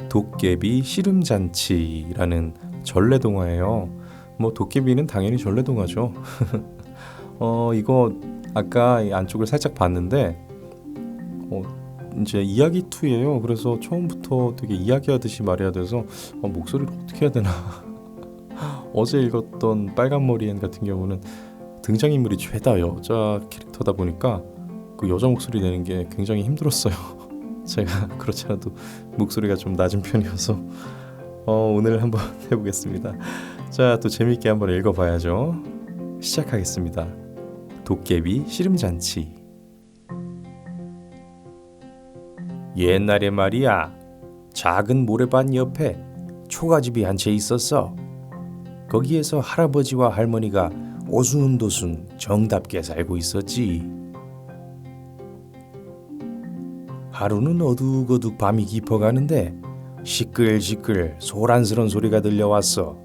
도깨비 씨름잔치라는 전래동화예요. 뭐 도깨비는 당연히 전래동화죠. 이거 아까 이 안쪽을 살짝 봤는데 이제 이야기 2예요. 그래서 처음부터 되게 이야기하듯이 말해야 돼서 목소리를 어떻게 해야 되나. 어제 읽었던 빨간 머리엔 같은 경우는 등장인물이 죄다 여자 캐릭터다 보니까 그 여자 목소리 내는 게 굉장히 힘들었어요. 제가 그렇지 않아도 목소리가 좀 낮은 편이어서 오늘 한번 해보겠습니다. 자, 또 재밌게 한번 읽어봐야죠. 시작하겠습니다. 도깨비 씨름잔치. 옛날에 말이야, 작은 모래밭 옆에 초가집이 한 채 있었어. 거기에서 할아버지와 할머니가 오순도순 정답게 살고 있었지. 하루는 어둑어둑 밤이 깊어가는데 시끌시끌 소란스런 소리가 들려왔어.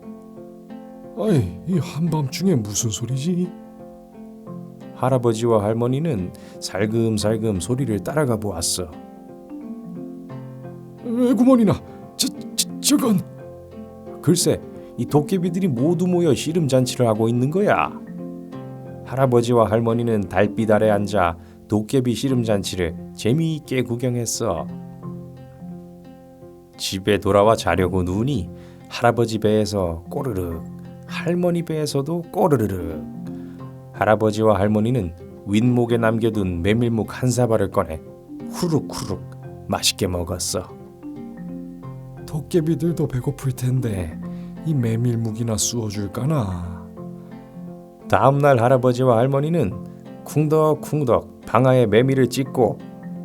아이, 이 한밤중에 무슨 소리지? 할아버지와 할머니는 살금살금 소리를 따라가 보았어. 에구머니나, 저건. 글쎄, 이 도깨비들이 모두 모여 씨름잔치를 하고 있는 거야. 할아버지와 할머니는 달빛 아래 앉아 도깨비 씨름잔치를 재미있게 구경했어. 집에 돌아와 자려고 누우니 할아버지 배에서 꼬르륵, 할머니 배에서도 꼬르르륵. 할아버지와 할머니는 윗목에 남겨둔 메밀묵 한 사발을 꺼내 후룩후룩 맛있게 먹었어. 도깨비들도 배고플 텐데 이 메밀묵이나 쑤어줄까나. 다음날 할아버지와 할머니는 쿵덕쿵덕 방아에 메밀을 찢고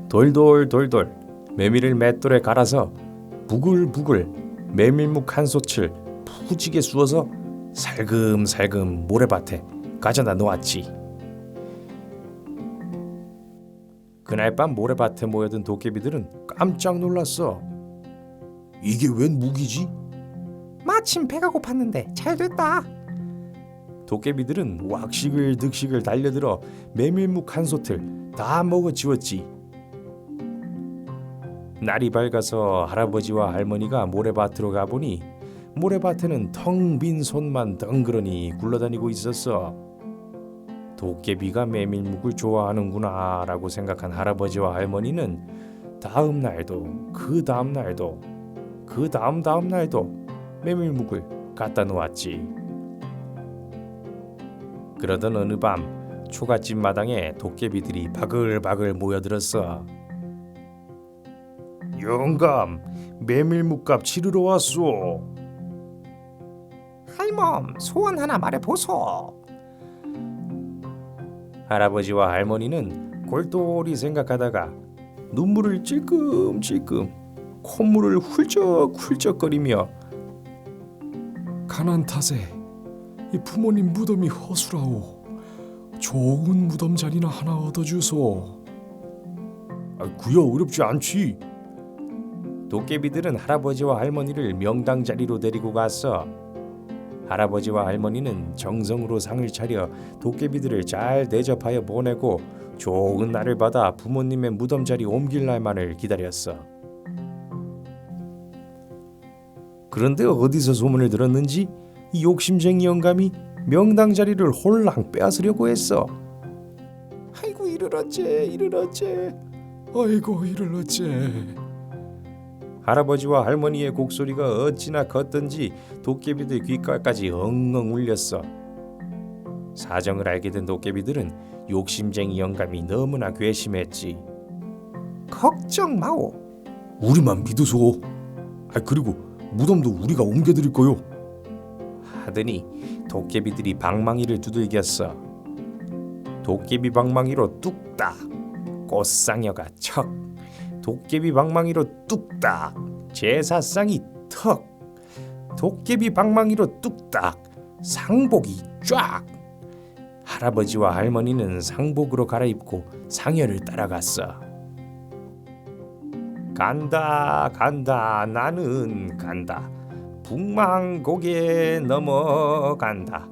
돌돌돌돌 메밀을 맷돌에 갈아서 부글부글 메밀묵 한 솥을 푸지게 쑤어서 살금살금 모래밭에 가져다 놓았지. 그날 밤 모래밭에 모여든 도깨비들은 깜짝 놀랐어. 이게 웬 무기지? 마침 배가 고팠는데 잘 됐다. 도깨비들은 왁시글 득식을 달려들어 메밀묵 한 솥을 다 먹어치웠지. 날이 밝아서 할아버지와 할머니가 모래밭으로 가보니 모래밭에는 텅 빈 솥만 덩그러니 굴러다니고 있었어. 도깨비가 메밀묵을 좋아하는구나 라고 생각한 할아버지와 할머니는 다음 날도 그 다음 날도 그 다음 날도 메밀묵을 갖다 놓았지. 그러던 어느 밤 초가집 마당에 도깨비들이 바글바글 모여들었어. 영감, 메밀묵값 치르러 왔소. 할멈, 소원 하나 말해보소. 할아버지와 할머니는 골똘히 생각하다가 눈물을 찔끔찔끔 콧물을 훌쩍훌쩍거리며 가난 탓에 이 부모님 무덤이 허술하오. 좋은 무덤 자리나 하나 얻어주소. 그야 어렵지 않지. 도깨비들은 할아버지와 할머니를 명당 자리로 데리고 갔어. 할아버지와 할머니는 정성으로 상을 차려 도깨비들을 잘 대접하여 보내고 좋은 날을 받아 부모님의 무덤 자리 옮길 날만을 기다렸어. 그런데 어디서 소문을 들었는지 이 욕심쟁이 영감이 명당 자리를 홀랑 빼앗으려고 했어. 아이고 이를 어째. 아이고 이를 어째. 할아버지와 할머니의 곡소리가 어찌나 컸던지 도깨비들 귓가까지 엉엉 울렸어. 사정을 알게 된 도깨비들은 욕심쟁이 영감이 너무나 괘씸했지. 걱정 마오. 우리만 믿으소. 그리고 무덤도 우리가 옮겨드릴 거요. 하더니 도깨비들이 방망이를 두들겼어. 도깨비 방망이로 뚝딱, 꽃상여가 척, 도깨비 방망이로 뚝딱, 제사상이 턱, 도깨비 방망이로 뚝딱, 상복이 쫙. 할아버지와 할머니는 상복으로 갈아입고 상여를 따라갔어. 간다 간다 나는 간다. 북망고개 넘어간다.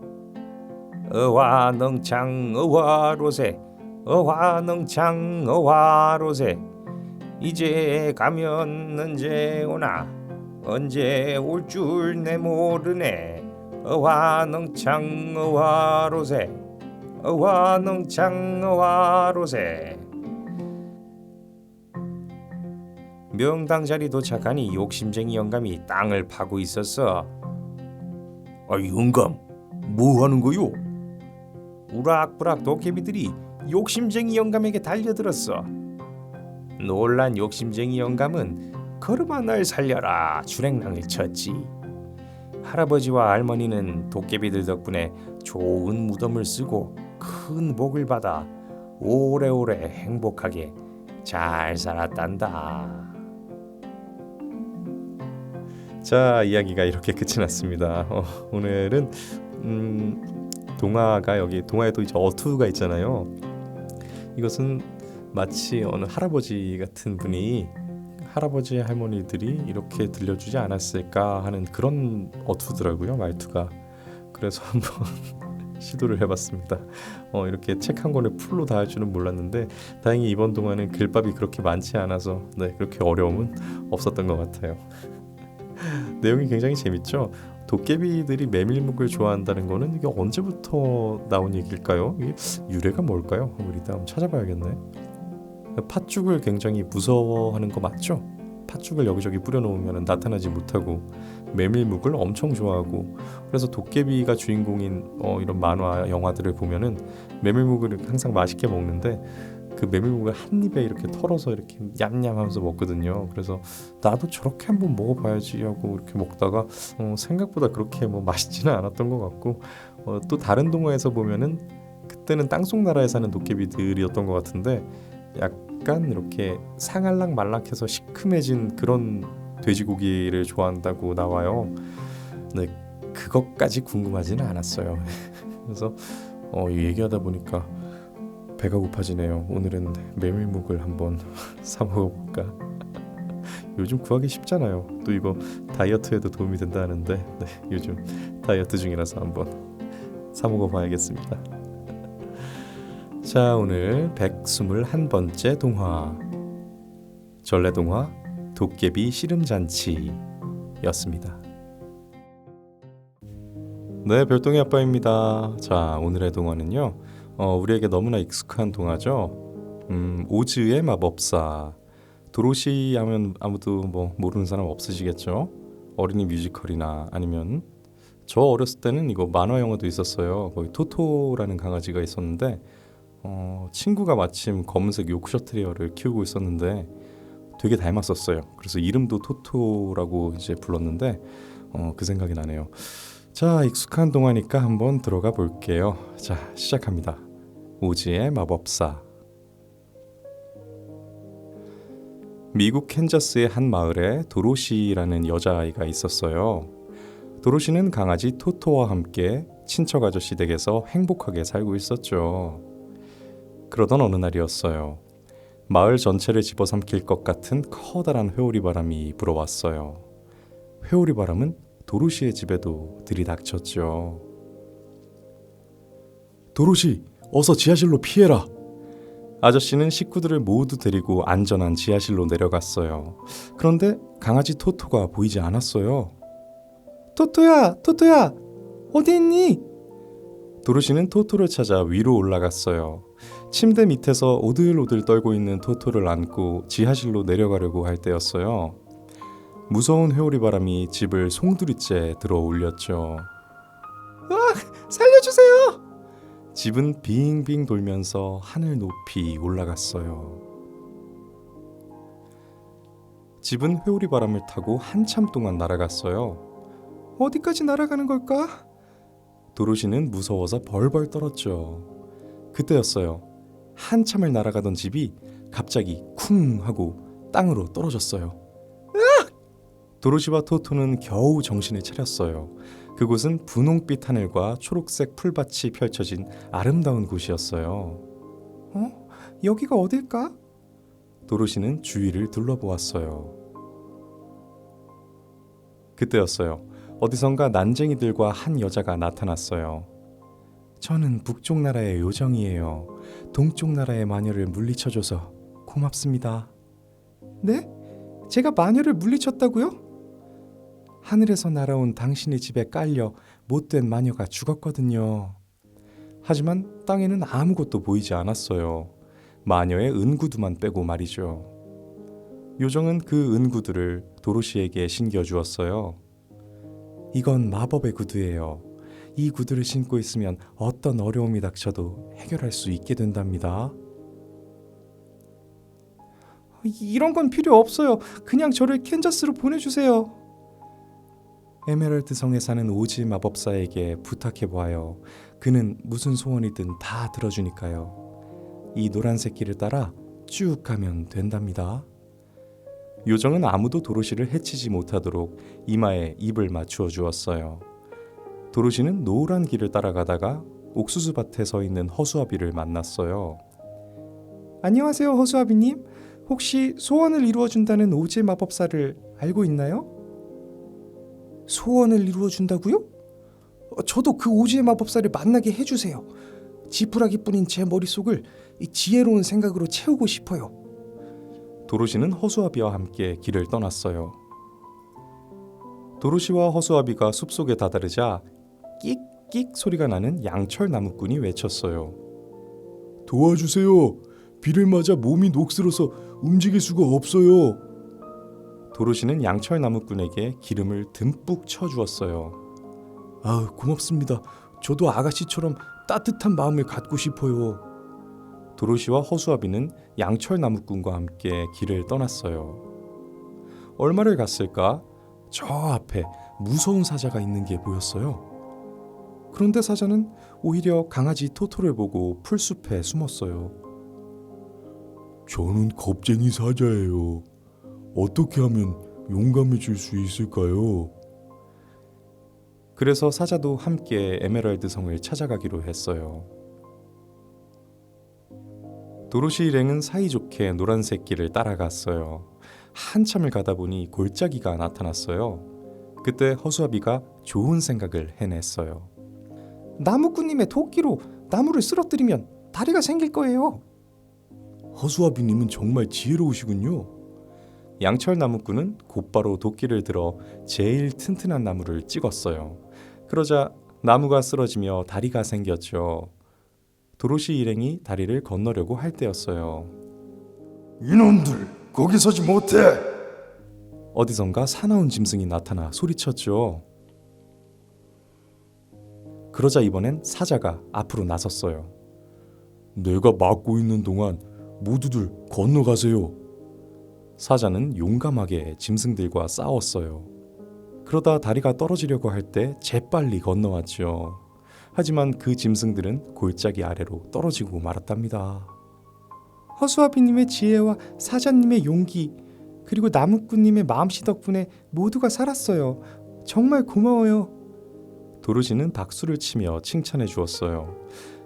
어화능창 어화로세, 어화능창 어화로세. 이제 가면 언제 오나, 언제 올 줄 내 모르네. 어화능창 어화로세, 어화능창 어화로세. 명당 자리 도착하니 욕심쟁이 영감이 땅을 파고 있었어. 영감, 뭐 하는 거요? 우락부락 도깨비들이 욕심쟁이 영감에게 달려들었어. 놀란 욕심쟁이 영감은 걸음아 날 살려라 주랭랑을 쳤지. 할아버지와 할머니는 도깨비들 덕분에 좋은 무덤을 쓰고 큰 복을 받아 오래오래 행복하게 잘 살았단다. 자, 이야기가 이렇게 끝이 났습니다. 오늘은 동화가 여기 동화에도 이제 어투가 있잖아요. 이것은 마치 어느 할아버지 같은 분이 할아버지 할머니들이 이렇게 들려주지 않았을까 하는 그런 어투더라고요, 말투가. 그래서 한번 시도를 해봤습니다. 이렇게 책 한 권을 풀로 다 할 줄은 몰랐는데 다행히 이번 동화는 글밥이 그렇게 많지 않아서 그렇게 어려움은 없었던 것 같아요. 내용이 굉장히 재밌죠. 도깨비들이 메밀묵을 좋아한다는 거는 이게 언제부터 나온 얘기일까요? 이게 유래가 뭘까요? 우리 다음 찾아봐야겠네. 팥죽을 굉장히 무서워하는 거 맞죠? 팥죽을 여기저기 뿌려놓으면 나타나지 못하고 메밀묵을 엄청 좋아하고, 그래서 도깨비가 주인공인 이런 만화 영화들을 보면은 메밀묵을 항상 맛있게 먹는데 그 메밀묵을 한 입에 이렇게 털어서 이렇게 냠냠하면서 먹거든요. 그래서 나도 저렇게 한번 먹어봐야지 하고 이렇게 먹다가 생각보다 그렇게 뭐 맛있지는 않았던 것 같고, 또 다른 동화에서 보면은 그때는 땅속나라에 사는 도깨비들이었던 것 같은데 약간 이렇게 상할락 말락해서 시큼해진 그런 돼지고기를 좋아한다고 나와요. 네, 그것까지 궁금하지는 않았어요. 그래서 얘기하다 보니까 배가 고파지네요. 오늘은 메밀묵을 한번 사 먹어볼까. 요즘 구하기 쉽잖아요. 또 이거 다이어트에도 도움이 된다는데 요즘 다이어트 중이라서 한번 사 먹어봐야겠습니다. 자, 오늘 121번째 동화, 전래동화 도깨비 씨름잔치였습니다. 네, 별똥이 아빠입니다. 자, 오늘의 동화는요, 우리에게 너무나 익숙한 동화죠. 오즈의 마법사. 도로시 하면 아무도 뭐 모르는 사람 없으시겠죠. 어린이 뮤지컬이나 아니면 저 어렸을 때는 이거 만화 영화도 있었어요. 거기 토토라는 강아지가 있었는데 친구가 마침 검은색 요크셔 테리어를 키우고 있었는데 되게 닮았었어요. 그래서 이름도 토토라고 이제 불렀는데 그 생각이 나네요. 자, 익숙한 동화니까 한번 들어가 볼게요. 자, 시작합니다. 오즈의 마법사. 미국 캔자스의 한 마을에 도로시라는 여자아이가 있었어요. 도로시는 강아지 토토와 함께 친척 아저씨 댁에서 행복하게 살고 있었죠. 그러던 어느 날이었어요. 마을 전체를 집어삼킬 것 같은 커다란 회오리 바람이 불어왔어요. 회오리 바람은 도로시의 집에도 들이닥쳤죠. 도로시, 어서 지하실로 피해라. 아저씨는 식구들을 모두 데리고 안전한 지하실로 내려갔어요. 그런데 강아지 토토가 보이지 않았어요. 토토야, 토토야, 어디 있니? 도로시는 토토를 찾아 위로 올라갔어요. 침대 밑에서 오들오들 떨고 있는 토토를 안고 지하실로 내려가려고 할 때였어요. 무서운 회오리 바람이 집을 송두리째 들어 올렸죠. 살려주세요! 집은 빙빙 돌면서 하늘 높이 올라갔어요. 집은 회오리 바람을 타고 한참 동안 날아갔어요. 어디까지 날아가는 걸까? 도로시는 무서워서 벌벌 떨었죠. 그때였어요. 한참을 날아가던 집이 갑자기 쿵 하고 땅으로 떨어졌어요. 도로시와 토토는 겨우 정신을 차렸어요. 그곳은 분홍빛 하늘과 초록색 풀밭이 펼쳐진 아름다운 곳이었어요. 여기가 어딜까? 도로시는 주위를 둘러보았어요. 그때였어요. 어디선가 난쟁이들과 한 여자가 나타났어요. 저는 북쪽 나라의 요정이에요. 동쪽 나라의 마녀를 물리쳐줘서 고맙습니다. 네? 제가 마녀를 물리쳤다고요? 하늘에서 날아온 당신의 집에 깔려 못된 마녀가 죽었거든요. 하지만 땅에는 아무것도 보이지 않았어요. 마녀의 은구두만 빼고 말이죠. 요정은 그 은구두를 도로시에게 신겨주었어요. 이건 마법의 구두예요. 이 구두를 신고 있으면 어떤 어려움이 닥쳐도 해결할 수 있게 된답니다. 이런 건 필요 없어요. 그냥 저를 캔자스로 보내주세요. 에메랄드 성에 사는 오지 마법사에게 부탁해보아요. 그는 무슨 소원이든 다 들어주니까요. 이 노란색 길을 따라 쭉 가면 된답니다. 요정은 아무도 도로시를 해치지 못하도록 이마에 입을 맞추어 주었어요. 도로시는 노란 길을 따라가다가 옥수수밭에 서 있는 허수아비를 만났어요. 안녕하세요, 허수아비님. 혹시 소원을 이루어준다는 오지 마법사를 알고 있나요? 소원을 이루어준다고요? 저도 그 오지의 마법사를 만나게 해주세요. 지푸라기뿐인 제 머릿속을 이 지혜로운 생각으로 채우고 싶어요. 도로시는 허수아비와 함께 길을 떠났어요. 도로시와 허수아비가 숲속에 다다르자 끽끽 소리가 나는 양철 나무꾼이 외쳤어요. 도와주세요. 비를 맞아 몸이 녹슬어서 움직일 수가 없어요. 도로시는 양철 나무꾼에게 기름을 듬뿍 쳐주었어요. 고맙습니다. 저도 아가씨처럼 따뜻한 마음을 갖고 싶어요. 도로시와 허수아비는 양철 나무꾼과 함께 길을 떠났어요. 얼마를 갔을까? 저 앞에 무서운 사자가 있는 게 보였어요. 그런데 사자는 오히려 강아지 토토를 보고 풀숲에 숨었어요. 저는 겁쟁이 사자예요. 어떻게 하면 용감해질 수 있을까요? 그래서 사자도 함께 에메랄드 성을 찾아가기로 했어요. 도로시 일행은 사이좋게 노란색 길을 따라갔어요. 한참을 가다 보니 골짜기가 나타났어요. 그때 허수아비가 좋은 생각을 해냈어요. 나무꾼님의 도끼로 나무를 쓰러뜨리면 다리가 생길 거예요. 허수아비님은 정말 지혜로우시군요. 양철 나무꾼은 곧바로 도끼를 들어 제일 튼튼한 나무를 찍었어요. 그러자 나무가 쓰러지며 다리가 생겼죠. 도로시 일행이 다리를 건너려고 할 때였어요. 이놈들 거기 서지 못해. 어디선가 사나운 짐승이 나타나 소리쳤죠. 그러자 이번엔 사자가 앞으로 나섰어요. 내가 막고 있는 동안 모두들 건너가세요. 사자는 용감하게 짐승들과 싸웠어요. 그러다 다리가 떨어지려고 할 때 재빨리 건너왔죠. 하지만 그 짐승들은 골짜기 아래로 떨어지고 말았답니다. 허수아비님의 지혜와 사자님의 용기, 그리고 나무꾼님의 마음씨 덕분에 모두가 살았어요. 정말 고마워요. 도로시는 박수를 치며 칭찬해 주었어요.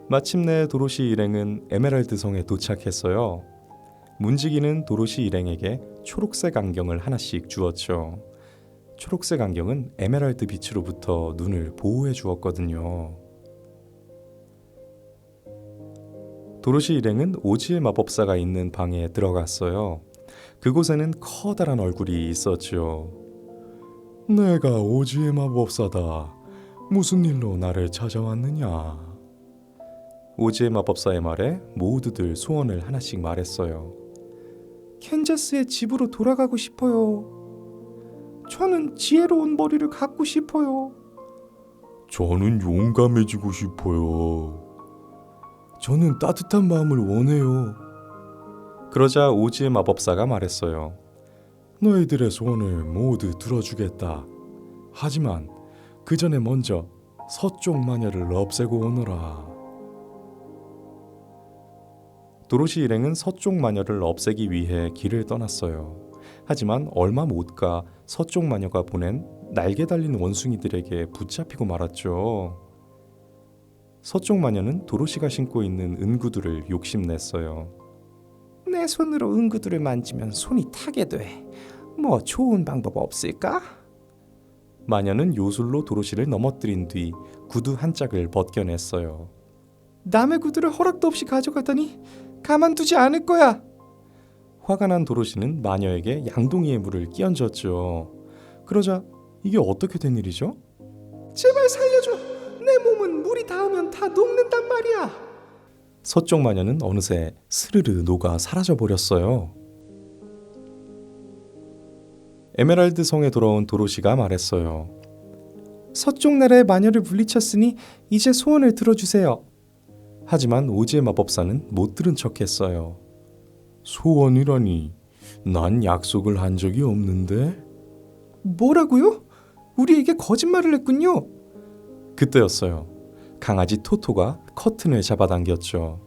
마침내 도로시 일행은 에메랄드 성에 도착했어요. 문지기는 도로시 일행에게 초록색 안경을 하나씩 주었죠. 초록색 안경은 에메랄드 빛으로부터 눈을 보호해 주었거든요. 도로시 일행은 오지의 마법사가 있는 방에 들어갔어요. 그곳에는 커다란 얼굴이 있었죠. 내가 오지의 마법사다. 무슨 일로 나를 찾아왔느냐? 오지의 마법사의 말에 모두들 소원을 하나씩 말했어요. 캔자스의 집으로 돌아가고 싶어요. 저는 지혜로운 머리를 갖고 싶어요. 저는 용감해지고 싶어요. 저는 따뜻한 마음을 원해요. 그러자 오지의 마법사가 말했어요. 너희들의 소원을 모두 들어주겠다. 하지만 그 전에 먼저 서쪽 마녀를 없애고 오너라. 도로시 일행은 서쪽 마녀를 없애기 위해 길을 떠났어요. 하지만 얼마 못 가 서쪽 마녀가 보낸 날개 달린 원숭이들에게 붙잡히고 말았죠. 서쪽 마녀는 도로시가 신고 있는 은구두를 욕심냈어요. 내 손으로 은구두를 만지면 손이 타게 돼. 뭐 좋은 방법 없을까? 마녀는 요술로 도로시를 넘어뜨린 뒤 구두 한 짝을 벗겨냈어요. 남의 구두를 허락도 없이 가져가다니 가만두지 않을 거야. 화가 난 도로시는 마녀에게 양동이의 물을 끼얹었죠. 그러자 이게 어떻게 된 일이죠? 제발 살려줘. 내 몸은 물이 닿으면 다 녹는단 말이야. 서쪽 마녀는 어느새 스르르 녹아 사라져 버렸어요. 에메랄드 성에 돌아온 도로시가 말했어요. 서쪽 나라의 마녀를 물리쳤으니 이제 소원을 들어주세요. 하지만 오지의 마법사는 못 들은 척했어요. 소원이라니, 난 약속을 한 적이 없는데. 뭐라고요? 우리에게 거짓말을 했군요. 그때였어요. 강아지 토토가 커튼을 잡아당겼죠.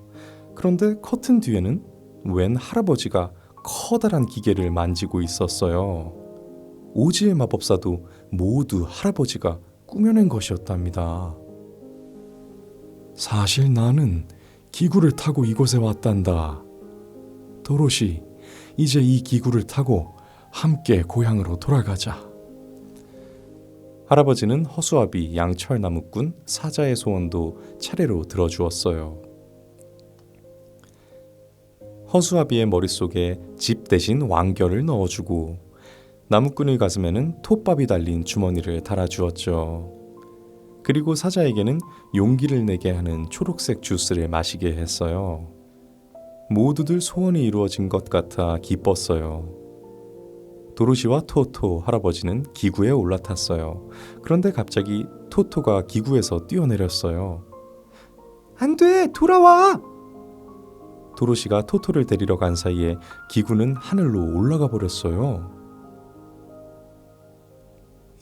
그런데 커튼 뒤에는 웬 할아버지가 커다란 기계를 만지고 있었어요. 오지의 마법사도 모두 할아버지가 꾸며낸 것이었답니다. 사실 나는 기구를 타고 이곳에 왔단다. 도로시, 이제 이 기구를 타고 함께 고향으로 돌아가자. 할아버지는 허수아비, 양철나무꾼, 사자의 소원도 차례로 들어주었어요. 허수아비의 머릿속에 집 대신 왕결을 넣어주고 나무꾼의 가슴에는 톱밥이 달린 주머니를 달아주었죠. 그리고 사자에게는 용기를 내게 하는 초록색 주스를 마시게 했어요. 모두들 소원이 이루어진 것 같아 기뻤어요. 도로시와 토토 할아버지는 기구에 올라탔어요. 그런데 갑자기 토토가 기구에서 뛰어내렸어요. 안 돼, 돌아와. 도로시가 토토를 데리러 간 사이에 기구는 하늘로 올라가 버렸어요.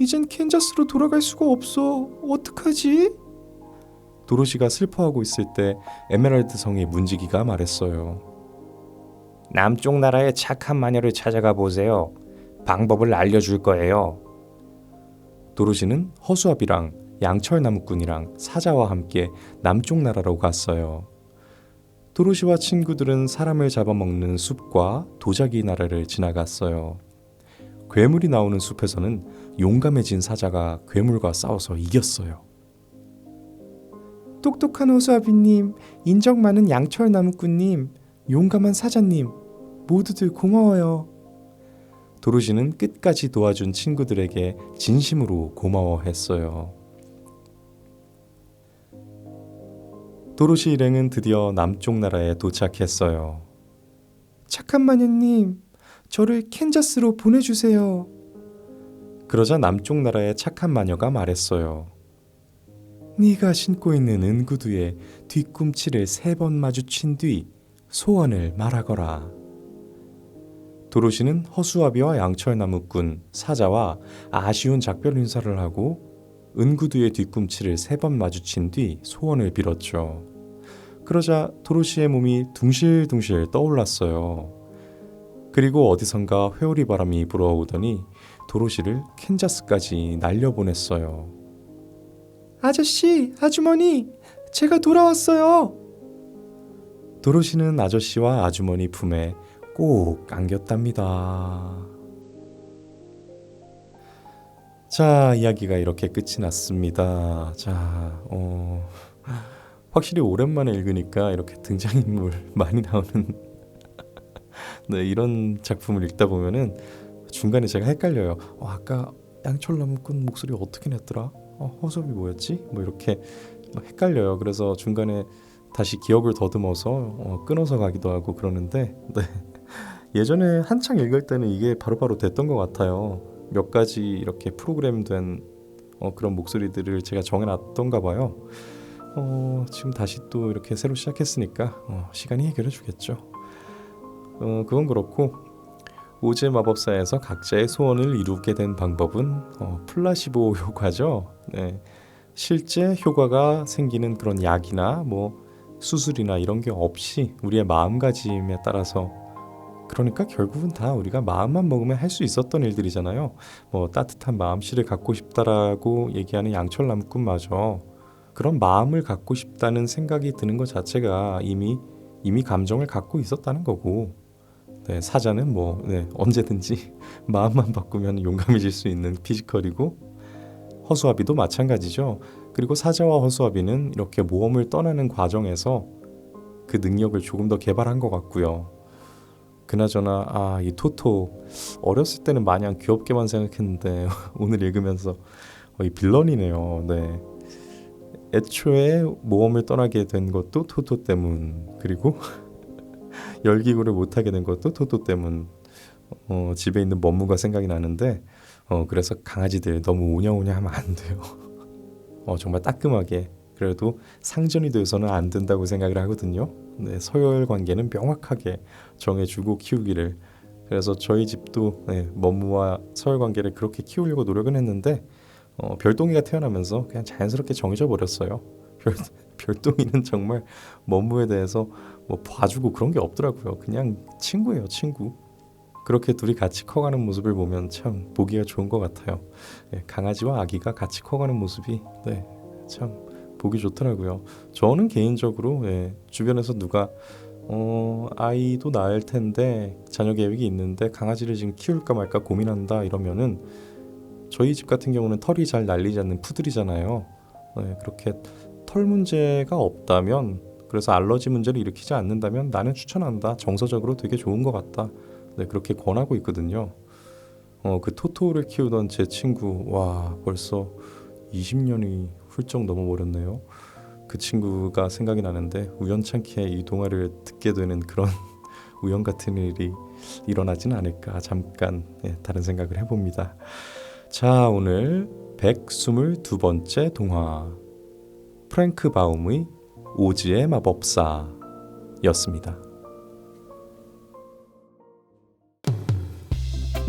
이젠 캔자스로 돌아갈 수가 없어. 어떡하지? 도로시가 슬퍼하고 있을 때 에메랄드 성의 문지기가 말했어요. 남쪽 나라의 착한 마녀를 찾아가 보세요. 방법을 알려줄 거예요. 도로시는 허수아비랑 양철나무꾼이랑 사자와 함께 남쪽 나라로 갔어요. 도로시와 친구들은 사람을 잡아먹는 숲과 도자기 나라를 지나갔어요. 괴물이 나오는 숲에서는 용감해진 사자가 괴물과 싸워서 이겼어요. 똑똑한 호수아비님, 인정 많은 양철나무꾼님, 용감한 사자님, 모두들 고마워요. 도로시는 끝까지 도와준 친구들에게 진심으로 고마워했어요. 도로시 일행은 드디어 남쪽 나라에 도착했어요. 착한 마녀님, 저를 캔자스로 보내주세요. 그러자 남쪽 나라의 착한 마녀가 말했어요. 네가 신고 있는 은구두에 뒤꿈치를 3번 마주친 뒤 소원을 말하거라. 도로시는 허수아비와 양철나무꾼, 사자와 아쉬운 작별 인사를 하고 은구두의 뒤꿈치를 3번 마주친 뒤 소원을 빌었죠. 그러자 도로시의 몸이 둥실둥실 떠올랐어요. 그리고 어디선가 회오리 바람이 불어오더니 도로시를 캔자스까지 날려보냈어요. 아저씨, 아주머니, 제가 돌아왔어요. 도로시는 아저씨와 아주머니 품에 꼭 안겼답니다. 자, 이야기가 이렇게 끝이 났습니다. 자, 확실히 오랜만에 읽으니까 이렇게 등장인물 많이 나오는 네, 이런 작품을 읽다 보면은 중간에 제가 헷갈려요. 아까 양철나무꾼 목소리 어떻게 냈더라? 허수아비 뭐였지? 뭐 이렇게 헷갈려요. 그래서 중간에 다시 기억을 더듬어서 끊어서 가기도 하고 그러는데 네. 예전에 한창 읽을 때는 이게 바로바로 됐던 것 같아요. 몇 가지 이렇게 프로그램된 그런 목소리들을 제가 정해놨던가 봐요. 지금 다시 또 이렇게 새로 시작했으니까 시간이 해결해 주겠죠. 그건 그렇고 오즈의 마법사에서 각자의 소원을 이루게 된 방법은 플라시보 효과죠. 네. 실제 효과가 생기는 그런 약이나 뭐 수술이나 이런 게 없이 우리의 마음가짐에 따라서, 그러니까 결국은 다 우리가 마음만 먹으면 할 수 있었던 일들이잖아요. 뭐 따뜻한 마음씨를 갖고 싶다라고 얘기하는 양철나무꾼마저 그런 마음을 갖고 싶다는 생각이 드는 것 자체가 이미 감정을 갖고 있었다는 거고, 네, 사자는 뭐 언제든지 마음만 바꾸면 용감해질 수 있는 피지컬이고, 허수아비도 마찬가지죠. 그리고 사자와 허수아비는 이렇게 모험을 떠나는 과정에서 그 능력을 조금 더 개발한 것 같고요. 그나저나 이 토토 어렸을 때는 마냥 귀엽게만 생각했는데 오늘 읽으면서 이 빌런이네요. 네. 애초에 모험을 떠나게 된 것도 토토 때문, 그리고 열기구를 못하게 된 것도 토토 때문. 집에 있는 머무가 생각이 나는데 그래서 강아지들 너무 오냐오냐 하면 안 돼요. 정말 따끔하게, 그래도 상전이 돼서는 안 된다고 생각을 하거든요. 네, 서열 관계는 명확하게 정해주고 키우기를. 그래서 저희 집도 머무와 서열 관계를 그렇게 키우려고 노력은 했는데 별똥이가 태어나면서 그냥 자연스럽게 정해져 버렸어요. 별똥이는 정말 머무에 대해서 뭐 봐주고 그런 게 없더라고요. 그냥 친구예요, 친구. 그렇게 둘이 같이 커가는 모습을 보면 참 보기가 좋은 것 같아요. 강아지와 아기가 같이 커가는 모습이 참 보기 좋더라고요. 저는 개인적으로 주변에서 누가 아이도 낳을 텐데 자녀 계획이 있는데 강아지를 지금 키울까 말까 고민한다 이러면은, 저희 집 같은 경우는 털이 잘 날리지 않는 푸들이잖아요. 그렇게 털 문제가 없다면, 그래서 알러지 문제를 일으키지 않는다면 나는 추천한다. 정서적으로 되게 좋은 것 같다. 그렇게 권하고 있거든요. 그 토토를 키우던 제 친구, 와 벌써 20년이 훌쩍 넘어버렸네요. 그 친구가 생각이 나는데 우연찮게 이 동화를 듣게 되는 그런 우연 같은 일이 일어나진 않을까 잠깐 다른 생각을 해봅니다. 자, 오늘 122번째 동화, 프랭크 바움의 오즈의 마법사였습니다.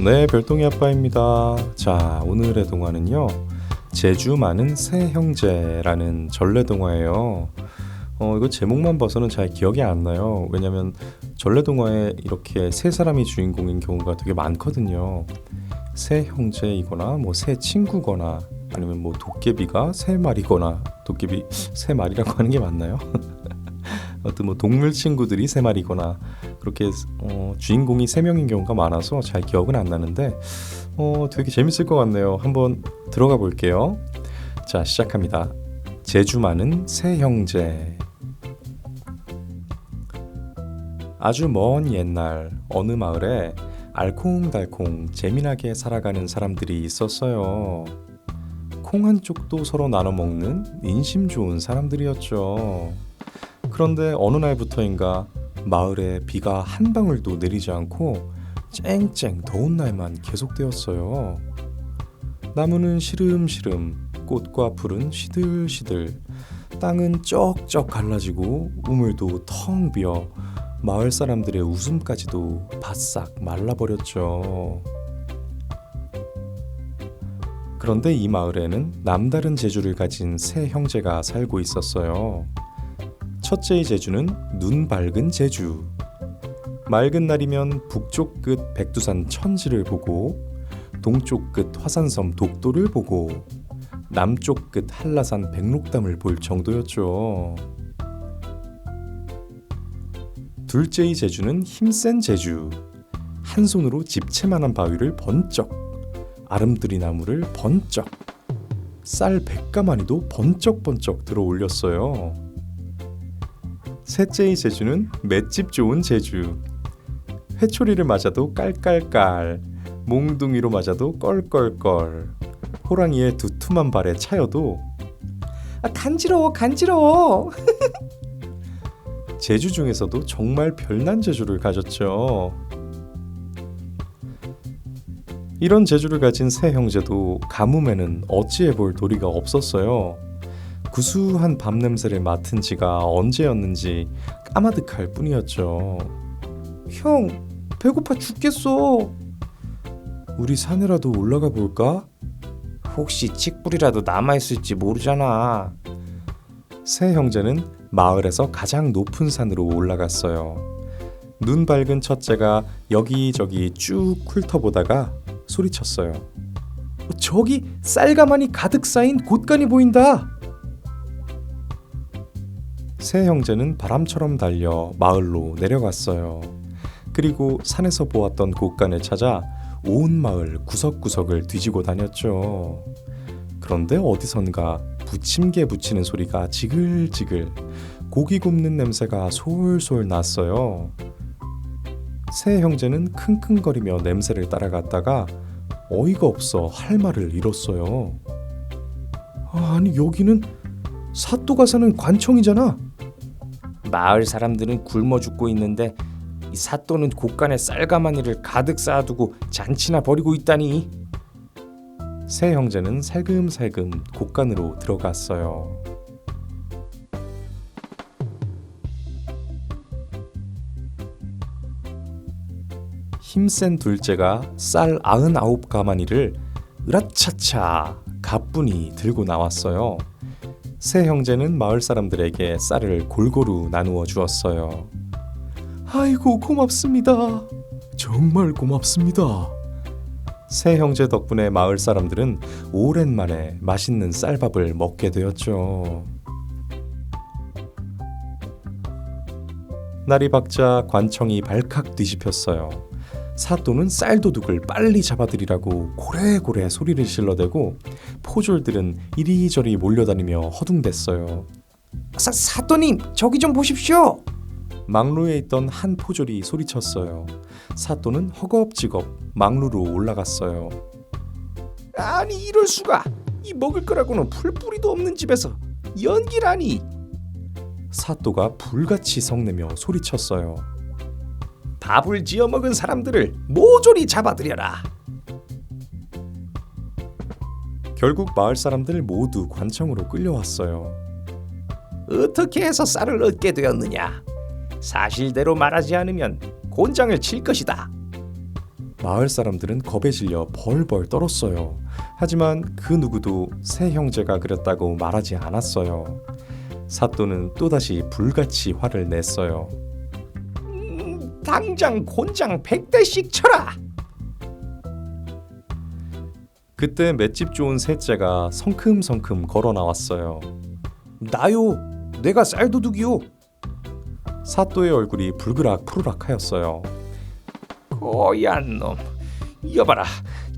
네, 별똥이 아빠입니다. 자, 오늘의 동화는요, 제주 많은 새 형제라는 전래 동화예요. 이거 제목만 봐서는 잘 기억이 안 나요. 왜냐면 전래 동화에 이렇게 세 사람이 주인공인 경우가 되게 많거든요. 새 형제이거나 뭐 새 친구거나, 아니면 뭐 도깨비가 세 마리거나, 도깨비 세 마리라고 하는 게 맞나요? 어떤 뭐 동물 친구들이 세 마리거나, 그렇게 주인공이 세 명인 경우가 많아서 잘 기억은 안 나는데 되게 재밌을 것 같네요. 한번 들어가 볼게요. 자, 시작합니다. 제주 많은 새 형제. 아주 먼 옛날 어느 마을에 알콩달콩 재미나게 살아가는 사람들이 있었어요. 콩 한 쪽도 서로 나눠 먹는 인심 좋은 사람들이었죠. 그런데 어느 날부터인가 마을에 비가 한 방울도 내리지 않고 쨍쨍 더운 날만 계속되었어요. 나무는 시름시름, 꽃과 풀은 시들시들, 땅은 쩍쩍 갈라지고 우물도 텅 비어 마을 사람들의 웃음까지도 바싹 말라버렸죠. 그런데 이 마을에는 남다른 재주를 가진 세 형제가 살고 있었어요. 첫째의 재주는 눈 밝은 재주. 맑은 날이면 북쪽 끝 백두산 천지를 보고, 동쪽 끝 화산섬 독도를 보고, 남쪽 끝 한라산 백록담을 볼 정도였죠. 둘째의 재주는 힘센 재주. 한 손으로 집채만한 바위를 번쩍, 아름드리 나무를 번쩍, 쌀 100가마니도 번쩍번쩍 들어 올렸어요. 셋째의 재주는 맷집 좋은 재주. 회초리를 맞아도 깔깔깔, 몽둥이로 맞아도 껄껄껄, 호랑이의 두툼한 발에 차여도 간지러워 간지러워. 재주 중에서도 정말 별난 재주를 가졌죠. 이런 재주를 가진 세 형제도 가뭄에는 어찌해볼 도리가 없었어요. 구수한 밤 냄새를 맡은 지가 언제였는지 까마득할 뿐이었죠. 형, 배고파 죽겠어. 우리 산에라도 올라가 볼까? 혹시 칡뿌리라도 남아있을지 모르잖아. 세 형제는 마을에서 가장 높은 산으로 올라갔어요. 눈 밝은 첫째가 여기저기 쭉 훑어보다가 소리쳤어요. 저기 쌀가마니 가득 쌓인 곳간이 보인다. 세 형제는 바람처럼 달려 마을로 내려갔어요. 그리고 산에서 보았던 곳간을 찾아 온 마을 구석구석을 뒤지고 다녔죠. 그런데 어디선가 부침개 부치는 소리가 지글지글, 고기 굽는 냄새가 솔솔 났어요. 세 형제는 킁킁거리며 냄새를 따라갔다가 어이가 없어 할 말을 잃었어요. 아니 여기는 사또가 사는 관청이잖아. 마을 사람들은 굶어 죽고 있는데 이 사또는 곳간에 쌀가마니를 가득 쌓아두고 잔치나 벌이고 있다니. 세 형제는 살금살금 곳간으로 들어갔어요. 힘센 둘째가 쌀 99가마니를 으라차차 가뿐히 들고 나왔어요. 세 형제는 마을 사람들에게 쌀을 골고루 나누어 주었어요. 아이고 고맙습니다. 정말 고맙습니다. 세 형제 덕분에 마을 사람들은 오랜만에 맛있는 쌀밥을 먹게 되었죠. 날이 밝자 관청이 발칵 뒤집혔어요. 사또는 쌀도둑을 빨리 잡아들이라고 고래고래 소리를 질러대고 포졸들은 이리저리 몰려다니며 허둥댔어요. 사또님 저기 좀 보십시오. 망루에 있던 한 포졸이 소리쳤어요. 사또는 허겁지겁 망루로 올라갔어요. 아니 이럴 수가. 이 먹을 거라고는 풀뿌리도 없는 집에서 연기라니. 사또가 불같이 성내며 소리쳤어요. 밥을 지어 먹은 사람들을 모조리 잡아들여라. 결국 마을 사람들 모두 관청으로 끌려왔어요. 어떻게 해서 쌀을 얻게 되었느냐? 사실대로 말하지 않으면 곤장을 칠 것이다. 마을 사람들은 겁에 질려 벌벌 떨었어요. 하지만 그 누구도 세 형제가 그랬다고 말하지 않았어요. 사또는 또다시 불같이 화를 냈어요. 당장 곤장 100대씩 쳐라. 그때 맷집 좋은 셋째가 성큼성큼 걸어 나왔어요. 나요. 내가 쌀도둑이요. 사또의 얼굴이 불그락 푸르락하였어요. 고얀 놈, 여봐라.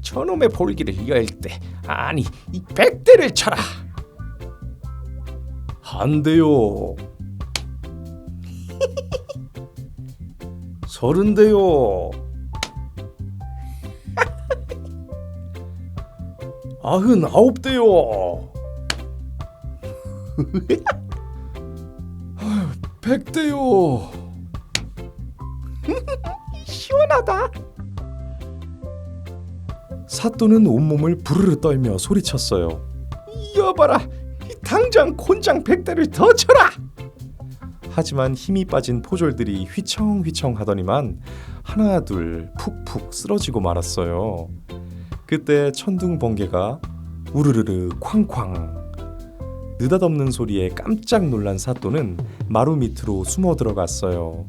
저놈의 볼기를 열 때, 아니 이 100대를 쳐라. 안 돼요. 30대요. 99대요. 100대요. 시원하다. 사또는 온몸을 부르르 떨며 소리쳤어요. 여봐라. 당장 곤장 100대를 더 쳐라. 하지만 힘이 빠진 포졸들이 휘청휘청 하더니만 하나 둘 푹푹 쓰러지고 말았어요. 그때 천둥 번개가 우르르르 쾅쾅, 느닷없는 소리에 깜짝 놀란 사또는 마루 밑으로 숨어 들어갔어요.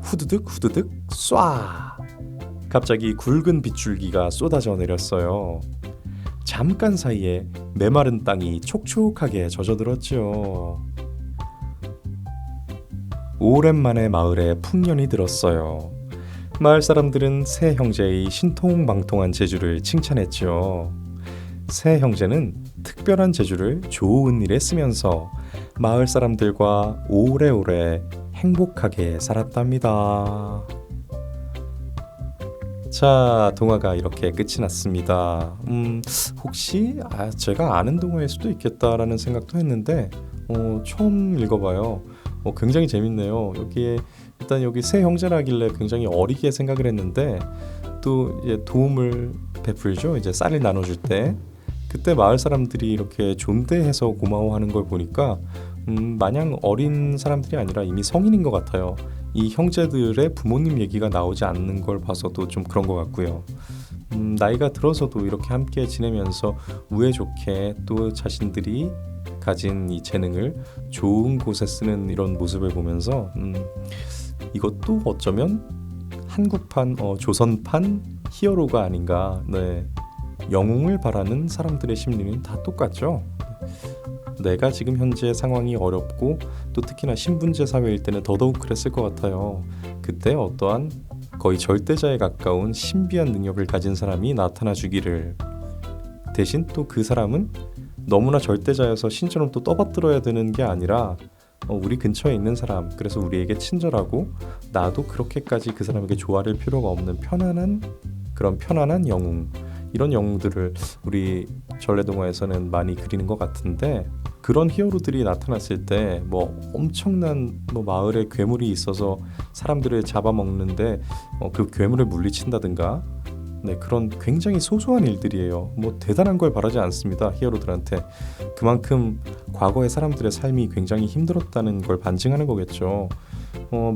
후드득 후드득 쏴. 갑자기 굵은 빗줄기가 쏟아져 내렸어요. 잠깐 사이에 메마른 땅이 촉촉하게 젖어들었죠. 오랜만에 마을에 풍년이 들었어요. 마을 사람들은 세 형제의 신통방통한 재주를 칭찬했죠. 세 형제는 특별한 재주를 좋은 일에 쓰면서 마을 사람들과 오래오래 행복하게 살았답니다. 자, 동화가 이렇게 끝이 났습니다. 혹시 제가 아는 동화일 수도 있겠다라는 생각도 했는데 처음 읽어봐요. 굉장히 재밌네요. 여기에 일단 여기 세 형제라길래 굉장히 어리게 생각을 했는데 또 이제 도움을 베풀죠. 이제 쌀을 나눠줄 때 그때 마을 사람들이 이렇게 존대해서 고마워하는 걸 보니까 마냥 어린 사람들이 아니라 이미 성인인 것 같아요. 이 형제들의 부모님 얘기가 나오지 않는 걸 봐서도 좀 그런 것 같고요. 나이가 들어서도 이렇게 함께 지내면서 우애 좋게 또 자신들이 가진 이 재능을 좋은 곳에 쓰는 이런 모습을 보면서 이것도 어쩌면 한국판, 조선판 히어로가 아닌가. 네. 영웅을 바라는 사람들의 심리는 다 똑같죠. 내가 지금 현재 상황이 어렵고 또 특히나 신분제 사회일 때는 더더욱 그랬을 것 같아요. 그때 어떠한 거의 절대자에 가까운 신비한 능력을 가진 사람이 나타나 주기를, 대신 또 그 사람은 너무나 절대자여서 신처럼 또 떠받들어야 되는 게 아니라 우리 근처에 있는 사람, 그래서 우리에게 친절하고 나도 그렇게까지 그 사람에게 조아릴 필요가 없는 편안한 영웅, 이런 영웅들을 우리 전래동화에서는 많이 그리는 것 같은데, 그런 히어로들이 나타났을 때 뭐 엄청난 마을에 괴물이 있어서 사람들을 잡아먹는데 그 괴물을 물리친다든가, 네, 그런 굉장히 소소한 일들이에요. 뭐 대단한 걸 바라지 않습니다, 히어로들한테. 그만큼 과거의 사람들의 삶이 굉장히 힘들었다는 걸 반증하는 거겠죠.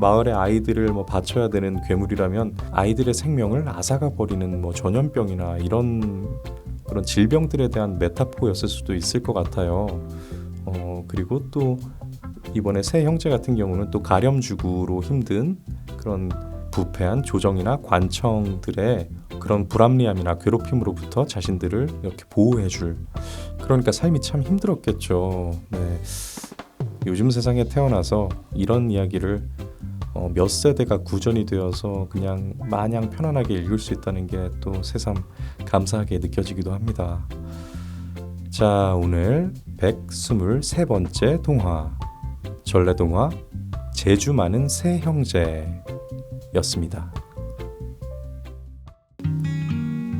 마을의 아이들을 바쳐야 되는 괴물이라면 아이들의 생명을 앗아가 버리는 전염병이나 이런 그런 질병들에 대한 메타포였을 수도 있을 것 같아요. 그리고 또 이번에 세 형제 같은 경우는 또 가렴주구로 힘든 그런 부패한 조정이나 관청들의 그런 불합리함이나 괴롭힘으로부터 자신들을 이렇게 보호해줄, 그러니까 삶이 참 힘들었겠죠. 네. 요즘 세상에 태어나서 이런 이야기를 몇 세대가 구전이 되어서 그냥 마냥 편안하게 읽을 수 있다는 게 또 새삼 감사하게 느껴지기도 합니다. 자, 오늘 123번째 동화, 전래동화 재주 많은 세 형제였습니다.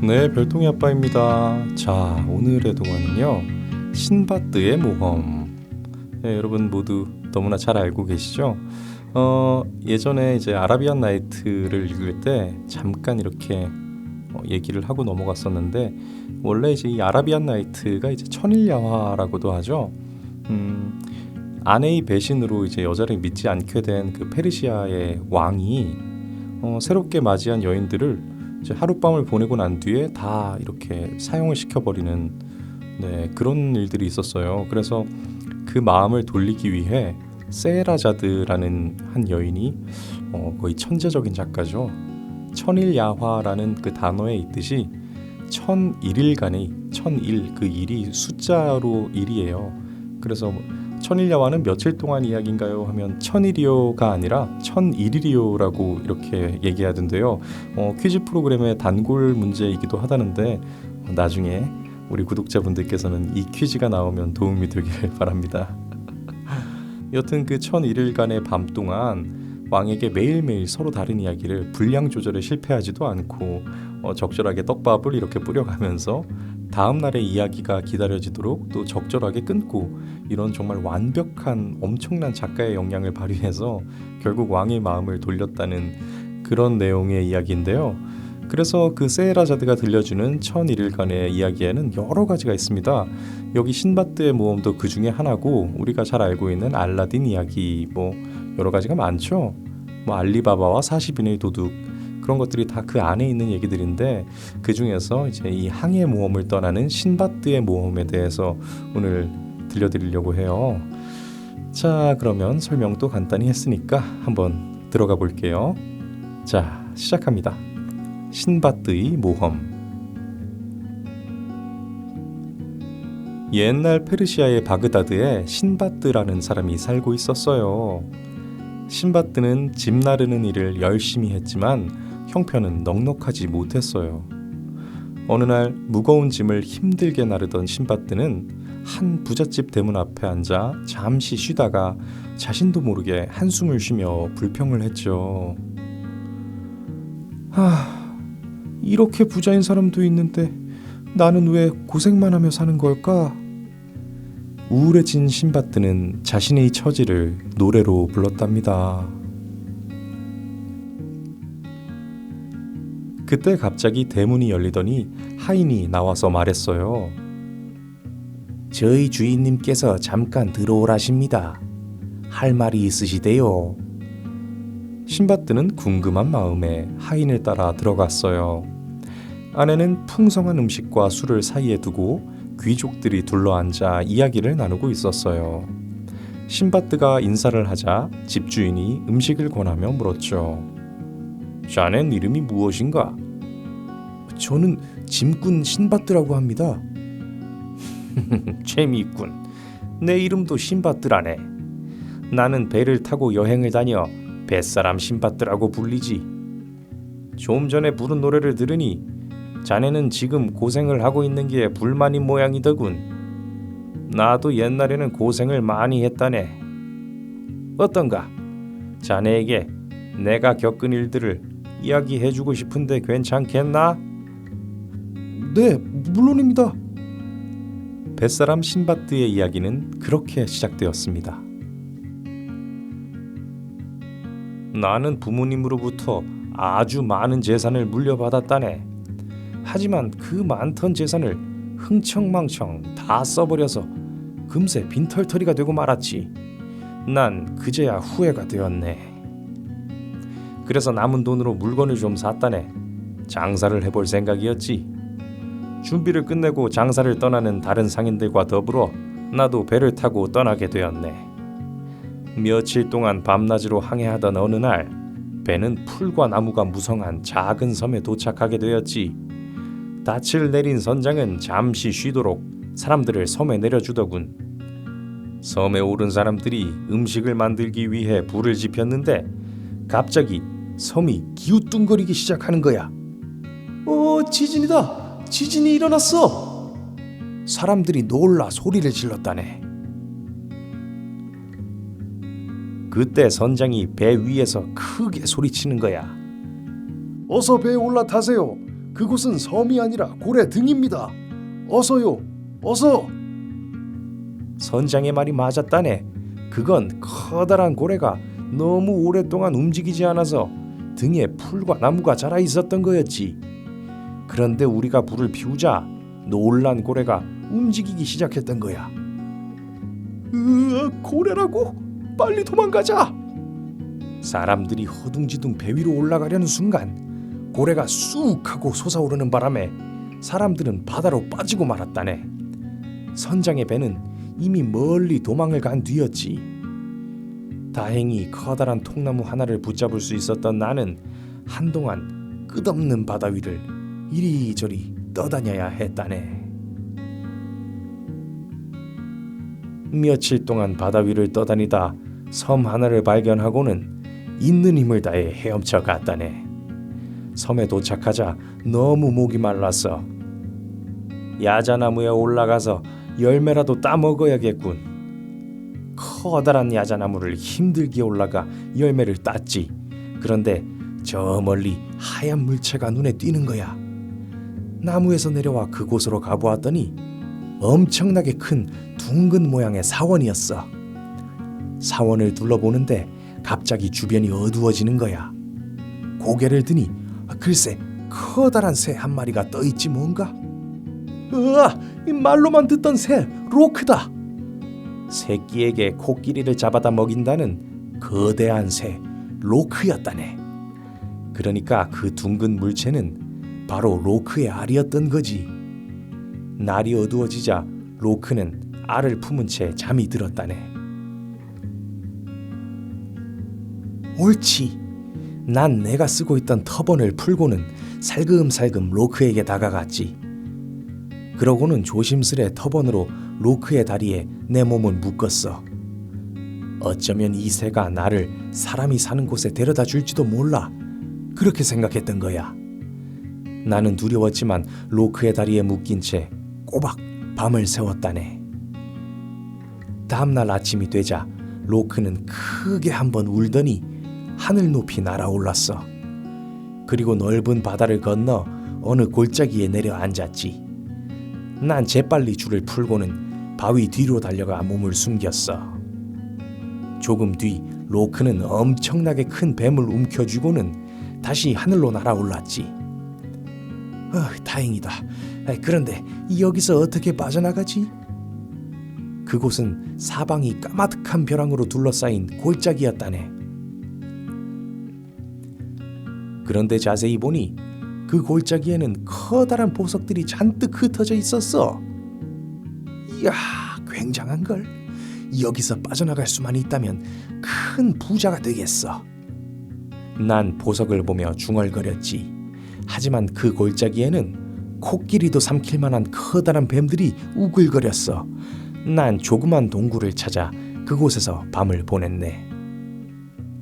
네, 별똥이 아빠입니다. 자, 오늘의 동화는요, 신바뜨의 모험. 네, 여러분 모두 너무나 잘 알고 계시죠? 예전에 이제 아라비안 나이트를 읽을 때 잠깐 이렇게 얘기를 하고 넘어갔었는데, 원래 이제 이 아라비안 나이트가 이제 천일야화라고도 하죠. 아내의 배신으로 이제 여자를 믿지 않게 된 그 페르시아의 왕이 새롭게 맞이한 여인들을 이제 하룻밤을 보내고 난 뒤에 다 이렇게 사용을 시켜버리는, 네, 그런 일들이 있었어요. 그래서 그 마음을 돌리기 위해 세헤라자드라는 한 여인이 거의 천재적인 작가죠. 천일야화라는 그 단어에 있듯이 1001일간의 1001, 그 일이 숫자로 1이에요. 그래서 천일야화는 며칠 동안 이야기인가요? 하면 1000일이요가 아니라 1001일이요라고 이렇게 얘기하던데요. 퀴즈 프로그램의 단골 문제이기도 하다는데 나중에 우리 구독자분들께서는 이 퀴즈가 나오면 도움이 되길 바랍니다. 여튼 그 1001일간의 밤 동안 왕에게 매일매일 서로 다른 이야기를 분량 조절에 실패하지도 않고 적절하게 떡밥을 이렇게 뿌려가면서 다음 날의 이야기가 기다려지도록 또 적절하게 끊고, 이런 정말 완벽한 엄청난 작가의 역량을 발휘해서 결국 왕의 마음을 돌렸다는 그런 내용의 이야기인데요. 그래서 그 세헤라자드가 들려주는 1001일간의 이야기에는 여러 가지가 있습니다. 여기 신바뜨의 모험도 그 중에 하나고, 우리가 잘 알고 있는 알라딘 이야기, 여러 가지가 많죠. 알리바바와 40인의 도둑, 그런 것들이 다 그 안에 있는 얘기들인데, 그 중에서 이제 이 항해 모험을 떠나는 신바뜨의 모험에 대해서 오늘 들려드리려고 해요. 자, 그러면 설명도 간단히 했으니까 한번 들어가 볼게요. 자, 시작합니다. 신바뜨의 모험. 옛날 페르시아의 바그다드에 신바뜨라는 사람이 살고 있었어요. 신바뜨는 짐 나르는 일을 열심히 했지만 형편은 넉넉하지 못했어요. 어느 날 무거운 짐을 힘들게 나르던 신바뜨는 한 부잣집 대문 앞에 앉아 잠시 쉬다가 자신도 모르게 한숨을 쉬며 불평을 했죠. 이렇게 부자인 사람도 있는데 나는 왜 고생만 하며 사는 걸까? 우울해진 신바뜨는 자신의 처지를 노래로 불렀답니다. 그때 갑자기 대문이 열리더니 하인이 나와서 말했어요. 저희 주인님께서 잠깐 들어오라십니다. 할 말이 있으시대요. 신바뜨는 궁금한 마음에 하인을 따라 들어갔어요. 아내는 풍성한 음식과 술을 사이에 두고 귀족들이 둘러앉아 이야기를 나누고 있었어요. 신바트가 인사를 하자 집주인이 음식을 권하며 물었죠. 자넨 이름이 무엇인가? 저는 짐꾼 신바트라고 합니다. 재미있군. 내 이름도 신바트라네. 나는 배를 타고 여행을 다녀 뱃사람 신바트라고 불리지. 좀 전에 부른 노래를 들으니 자네는 지금 고생을 하고 있는 게 불만인 모양이더군. 나도 옛날에는 고생을 많이 했다네. 어떤가? 자네에게 내가 겪은 일들을 이야기해주고 싶은데 괜찮겠나? 네, 물론입니다. 뱃사람 신바트의 이야기는 그렇게 시작되었습니다. 나는 부모님으로부터 아주 많은 재산을 물려받았다네. 하지만 그 많던 재산을 흥청망청 다 써버려서 금세 빈털터리가 되고 말았지. 난 그제야 후회가 되었네. 그래서 남은 돈으로 물건을 좀 샀다네. 장사를 해볼 생각이었지. 준비를 끝내고 장사를 떠나는 다른 상인들과 더불어 나도 배를 타고 떠나게 되었네. 며칠 동안 밤낮으로 항해하던 어느 날 배는 풀과 나무가 무성한 작은 섬에 도착하게 되었지. 닻을 내린 선장은 잠시 쉬도록 사람들을 섬에 내려주더군. 섬에 오른 사람들이 음식을 만들기 위해 불을 지폈는데 갑자기 섬이 기우뚱거리기 시작하는 거야. 지진이다. 지진이 일어났어. 사람들이 놀라 소리를 질렀다네. 그때 선장이 배 위에서 크게 소리치는 거야. 어서 배에 올라타세요. 그곳은 섬이 아니라 고래 등입니다. 어서요. 어서. 선장의 말이 맞았다네. 그건 커다란 고래가 너무 오랫동안 움직이지 않아서 등에 풀과 나무가 자라 있었던 거였지. 그런데 우리가 불을 피우자 놀란 고래가 움직이기 시작했던 거야. 고래라고? 빨리 도망가자. 사람들이 허둥지둥 배 위로 올라가려는 순간 고래가 쑥 하고 솟아오르는 바람에 사람들은 바다로 빠지고 말았다네. 선장의 배는 이미 멀리 도망을 간 뒤였지. 다행히 커다란 통나무 하나를 붙잡을 수 있었던 나는 한동안 끝없는 바다 위를 이리저리 떠다녀야 했다네. 며칠 동안 바다 위를 떠다니다 섬 하나를 발견하고는 있는 힘을 다해 헤엄쳐 갔다네. 섬에 도착하자 너무 목이 말랐어. 야자나무에 올라가서 열매라도 따먹어야겠군. 커다란 야자나무를 힘들게 올라가 열매를 땄지. 그런데 저 멀리 하얀 물체가 눈에 띄는 거야. 나무에서 내려와 그곳으로 가보았더니 엄청나게 큰 둥근 모양의 사원이었어. 사원을 둘러보는데 갑자기 주변이 어두워지는 거야. 고개를 드니 글쎄 커다란 새 한 마리가 떠있지 뭔가. 말로만 듣던 새 로크다. 새끼에게 코끼리를 잡아다 먹인다는 거대한 새 로크였다네. 그러니까 그 둥근 물체는 바로 로크의 알이었던 거지. 날이 어두워지자 로크는 알을 품은 채 잠이 들었다네. 옳지. 난 내가 쓰고 있던 터번을 풀고는 살금살금 로크에게 다가갔지. 그러고는 조심스레 터번으로 로크의 다리에 내 몸을 묶었어. 어쩌면 이 새가 나를 사람이 사는 곳에 데려다 줄지도 몰라. 그렇게 생각했던 거야. 나는 두려웠지만 로크의 다리에 묶인 채 꼬박 밤을 새웠다네. 다음날 아침이 되자 로크는 크게 한번 울더니 하늘 높이 날아올랐어. 그리고 넓은 바다를 건너 어느 골짜기에 내려 앉았지. 난 재빨리 줄을 풀고는 바위 뒤로 달려가 몸을 숨겼어. 조금 뒤 로크는 엄청나게 큰 뱀을 움켜쥐고는 다시 하늘로 날아올랐지. 다행이다. 그런데 여기서 어떻게 빠져나가지? 그곳은 사방이 까마득한 벼랑으로 둘러싸인 골짜기였다네. 그런데 자세히 보니 그 골짜기에는 커다란 보석들이 잔뜩 흩어져 있었어. 이야, 굉장한걸. 여기서 빠져나갈 수만 있다면 큰 부자가 되겠어. 난 보석을 보며 중얼거렸지. 하지만 그 골짜기에는 코끼리도 삼킬 만한 커다란 뱀들이 우글거렸어. 난 조그만 동굴을 찾아 그곳에서 밤을 보냈네.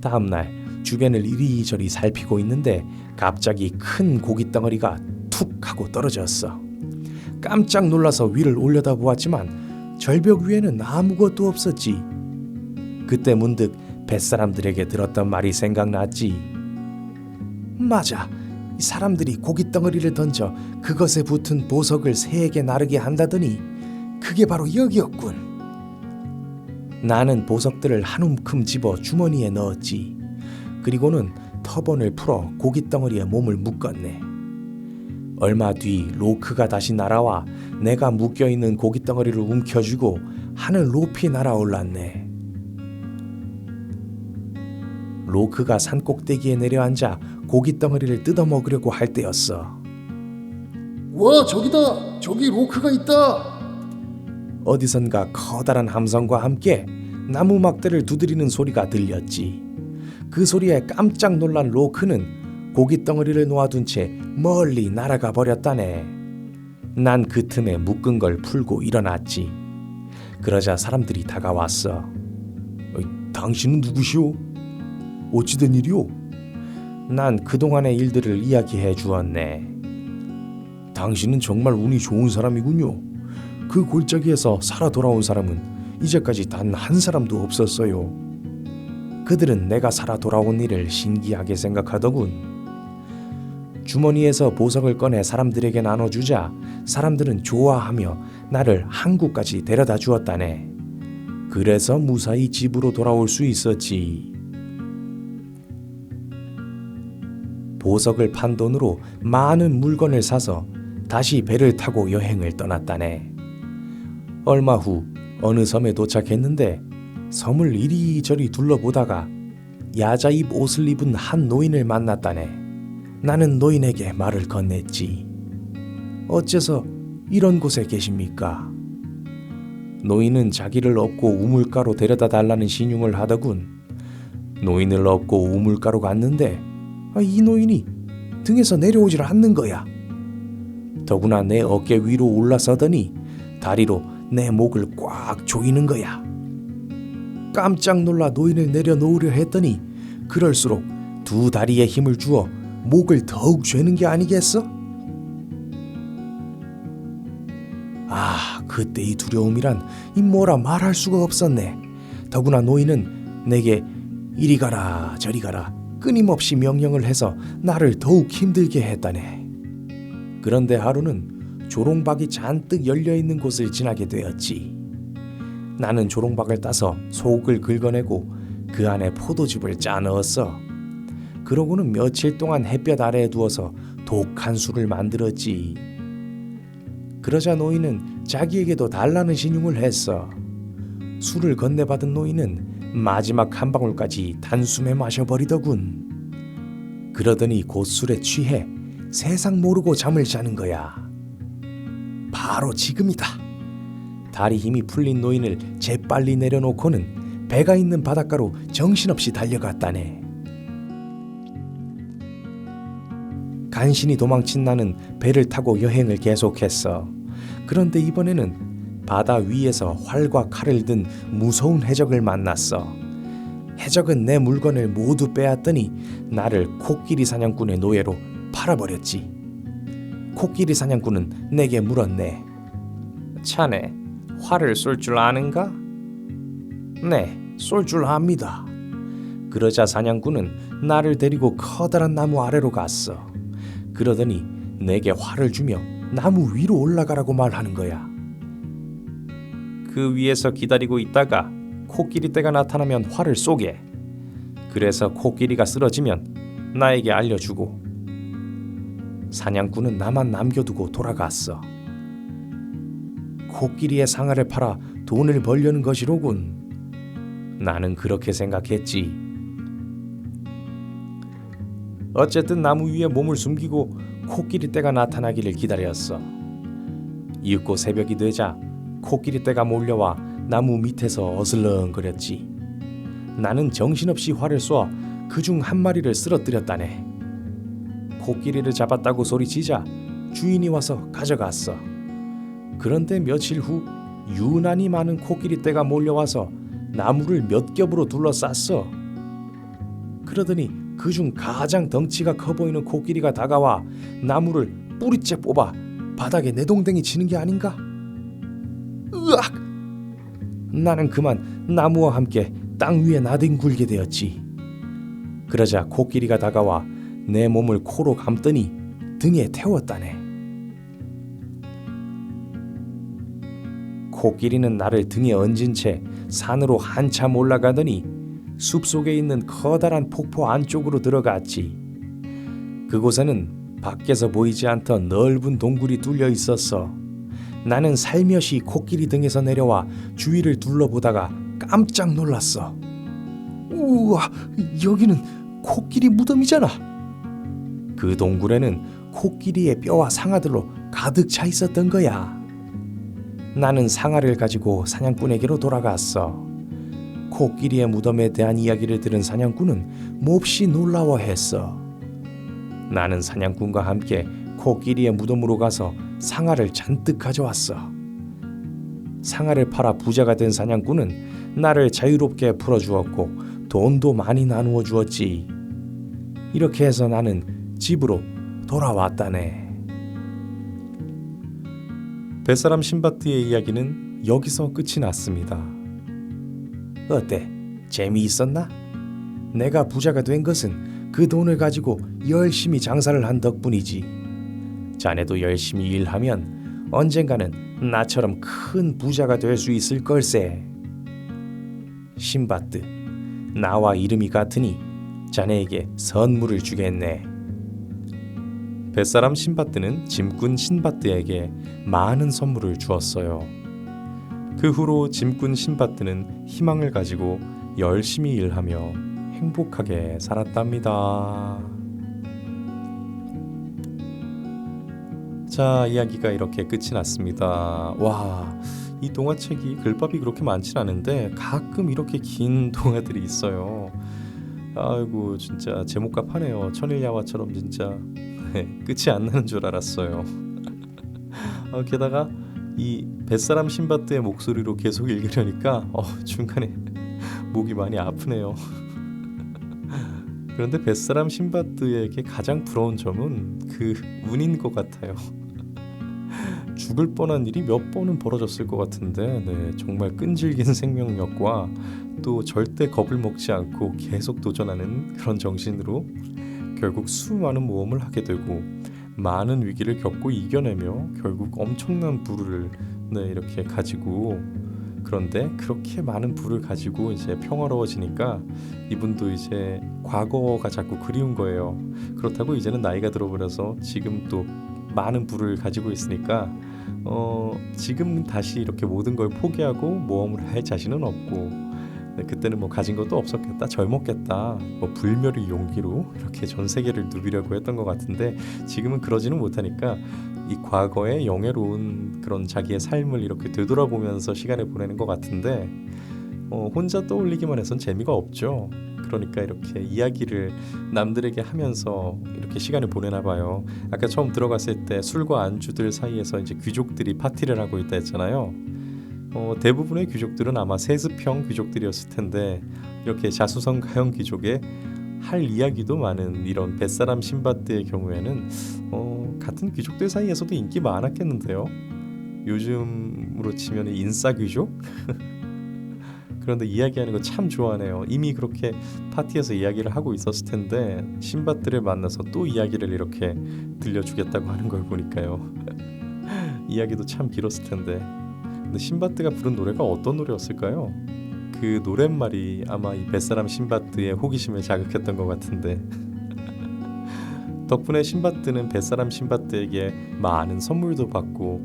다음 날 주변을 이리저리 살피고 있는데 갑자기 큰 고깃 덩어리가 툭 하고 떨어졌어. 깜짝 놀라서 위를 올려다보았지만 절벽 위에는 아무것도 없었지. 그때 문득 뱃사람들에게 들었던 말이 생각났지. 맞아, 이 사람들이 고깃 덩어리를 던져 그것에 붙은 보석을 새에게 나르게 한다더니 그게 바로 여기였군. 나는 보석들을 한 움큼 집어 주머니에 넣었지. 그리고는 터번을 풀어 고깃 덩어리에 몸을 묶었네. 얼마 뒤 로크가 다시 날아와 내가 묶여있는 고깃 덩어리를 움켜쥐고 하늘 높이 날아올랐네. 로크가 산 꼭대기에 내려앉아 고깃 덩어리를 뜯어먹으려고 할 때였어. 와, 저기다. 저기 로크가 있다. 어디선가 커다란 함성과 함께 나무 막대를 두드리는 소리가 들렸지. 그 소리에 깜짝 놀란 로크는 고깃 덩어리를 놓아둔 채 멀리 날아가 버렸다네. 난 그 틈에 묶은 걸 풀고 일어났지. 그러자 사람들이 다가왔어. 당신은 누구시오? 어찌된 일이오? 난 그동안의 일들을 이야기해 주었네. 당신은 정말 운이 좋은 사람이군요. 그 골짜기에서 살아 돌아온 사람은 이제까지 단 한 사람도 없었어요. 그들은 내가 살아 돌아온 일을 신기하게 생각하더군. 주머니에서 보석을 꺼내 사람들에게 나눠주자 사람들은 좋아하며 나를 한국까지 데려다 주었다네. 그래서 무사히 집으로 돌아올 수 있었지. 보석을 판 돈으로 많은 물건을 사서 다시 배를 타고 여행을 떠났다네. 얼마 후 어느 섬에 도착했는데 섬을 이리저리 둘러보다가 야자입 옷을 입은 한 노인을 만났다네. 나는 노인에게 말을 건넸지. 어째서 이런 곳에 계십니까? 노인은 자기를 업고 우물가로 데려다 달라는 신용을 하더군. 노인을 업고 우물가로 갔는데 이 노인이 등에서 내려오질 않는 거야. 더구나 내 어깨 위로 올라서더니 다리로 내 목을 꽉 조이는 거야. 깜짝 놀라 노인을 내려놓으려 했더니 그럴수록 두 다리에 힘을 주어 목을 더욱 죄는 게 아니겠어? 그때 이 두려움이란 뭐라 말할 수가 없었네. 더구나 노인은 내게 이리 가라 저리 가라 끊임없이 명령을 해서 나를 더욱 힘들게 했다네. 그런데 하루는 조롱박이 잔뜩 열려있는 곳을 지나게 되었지. 나는 조롱박을 따서 속을 긁어내고 그 안에 포도즙을 짜 넣었어. 그러고는 며칠 동안 햇볕 아래에 두어서 독한 술을 만들었지. 그러자 노인은 자기에게도 달라는 신용을 했어. 술을 건네받은 노인은 마지막 한 방울까지 단숨에 마셔버리더군. 그러더니 곧 술에 취해 세상 모르고 잠을 자는 거야. 바로 지금이다. 다리 힘이 풀린 노인을 재빨리 내려놓고는 배가 있는 바닷가로 정신없이 달려갔다네. 간신히 도망친 나는 배를 타고 여행을 계속했어. 그런데 이번에는 바다 위에서 활과 칼을 든 무서운 해적을 만났어. 해적은 내 물건을 모두 빼앗더니 나를 코끼리 사냥꾼의 노예로 팔아버렸지. 코끼리 사냥꾼은 내게 물었네. 자네 활을 쏠 줄 아는가? 네, 쏠 줄 압니다. 그러자 사냥꾼은 나를 데리고 커다란 나무 아래로 갔어. 그러더니 내게 활을 주며 나무 위로 올라가라고 말하는 거야. 그 위에서 기다리고 있다가 코끼리 떼가 나타나면 활을 쏘게. 그래서 코끼리가 쓰러지면 나에게 알려주고. 사냥꾼은 나만 남겨두고 돌아갔어. 코끼리의 상아를 팔아 돈을 벌려는 것이로군. 나는 그렇게 생각했지. 어쨌든 나무 위에 몸을 숨기고 코끼리 떼가 나타나기를 기다렸어. 이윽고 새벽이 되자 코끼리 떼가 몰려와 나무 밑에서 어슬렁거렸지. 나는 정신없이 활을 쏘아 그중 한 마리를 쓰러뜨렸다네. 코끼리를 잡았다고 소리치자 주인이 와서 가져갔어. 그런데 며칠 후 유난히 많은 코끼리 떼가 몰려와서 나무를 몇 겹으로 둘러쌌어. 그러더니 그중 가장 덩치가 커 보이는 코끼리가 다가와 나무를 뿌리째 뽑아 바닥에 내동댕이 치는 게 아닌가? 으악! 나는 그만 나무와 함께 땅 위에 나뒹굴게 되었지. 그러자 코끼리가 다가와 내 몸을 코로 감더니 등에 태웠다네. 코끼리는 나를 등에 얹은 채 산으로 한참 올라가더니 숲속에 있는 커다란 폭포 안쪽으로 들어갔지. 그곳에는 밖에서 보이지 않던 넓은 동굴이 뚫려 있었어. 나는 살며시 코끼리 등에서 내려와 주위를 둘러보다가 깜짝 놀랐어. 우와, 여기는 코끼리 무덤이잖아. 그 동굴에는 코끼리의 뼈와 상아들로 가득 차 있었던 거야. 나는 상아를 가지고 사냥꾼에게로 돌아갔어. 코끼리의 무덤에 대한 이야기를 들은 사냥꾼은 몹시 놀라워했어. 나는 사냥꾼과 함께 코끼리의 무덤으로 가서 상아를 잔뜩 가져왔어. 상아를 팔아 부자가 된 사냥꾼은 나를 자유롭게 풀어주었고 돈도 많이 나누어 주었지. 이렇게 해서 나는 집으로 돌아왔다네. 뱃사람 신바트의 이야기는 여기서 끝이 났습니다. 어때? 재미있었나? 내가 부자가 된 것은 그 돈을 가지고 열심히 장사를 한 덕분이지. 자네도 열심히 일하면 언젠가는 나처럼 큰 부자가 될 수 있을 걸세. 신바트, 나와 이름이 같으니 자네에게 선물을 주겠네. 뱃사람 신바트는 짐꾼 신바트에게 많은 선물을 주었어요. 그 후로 짐꾼 신바트는 희망을 가지고 열심히 일하며 행복하게 살았답니다. 자, 이야기가 이렇게 끝이 났습니다. 와, 이 동화책이 글밥이 그렇게 많진 않은데 가끔 이렇게 긴 동화들이 있어요. 아이고, 진짜 제목값 하네요. 천일야화처럼 진짜 끝이 안 나는 줄 알았어요. 게다가 이 뱃사람 신바트의 목소리로 계속 읽으려니까 중간에 목이 많이 아프네요. 그런데 뱃사람 신바트에게 가장 부러운 점은 그 운인 것 같아요. 죽을 뻔한 일이 몇 번은 벌어졌을 것 같은데 정말 끈질긴 생명력과 또 절대 겁을 먹지 않고 계속 도전하는 그런 정신으로 결국 수많은 모험을 하게 되고 많은 위기를 겪고 이겨내며 결국 엄청난 부를 이렇게 가지고, 그런데 그렇게 많은 부를 가지고 이제 평화로워지니까 이분도 이제 과거가 자꾸 그리운 거예요. 그렇다고 이제는 나이가 들어버려서 지금 또 많은 부를 가지고 있으니까 지금 다시 이렇게 모든 걸 포기하고 모험을 할 자신은 없고, 그때는 뭐 가진 것도 없었겠다, 젊었겠다, 뭐 불멸의 용기로 이렇게 전 세계를 누비려고 했던 것 같은데 지금은 그러지는 못하니까 이 과거의 영예로운 그런 자기의 삶을 이렇게 되돌아보면서 시간을 보내는 것 같은데 혼자 떠올리기만 해선 재미가 없죠. 그러니까 이렇게 이야기를 남들에게 하면서 이렇게 시간을 보내나 봐요. 아까 처음 들어갔을 때 술과 안주들 사이에서 이제 귀족들이 파티를 하고 있다 했잖아요. 대부분의 귀족들은 아마 세습형 귀족들이었을 텐데 이렇게 자수성가형 귀족의 할 이야기도 많은 이런 뱃사람 신바트의 경우에는 같은 귀족들 사이에서도 인기 많았겠는데요. 요즘으로 치면 인싸 귀족? 그런데 이야기하는 거 참 좋아하네요. 이미 그렇게 파티에서 이야기를 하고 있었을 텐데 신바트를 만나서 또 이야기를 이렇게 들려주겠다고 하는 걸 보니까요. 이야기도 참 길었을 텐데. 근데 신바트가 부른 노래가 어떤 노래였을까요? 그 노랫말이 아마 이 뱃사람 신바트의 호기심을 자극했던 것 같은데 덕분에 신바트는 뱃사람 신바트에게 많은 선물도 받고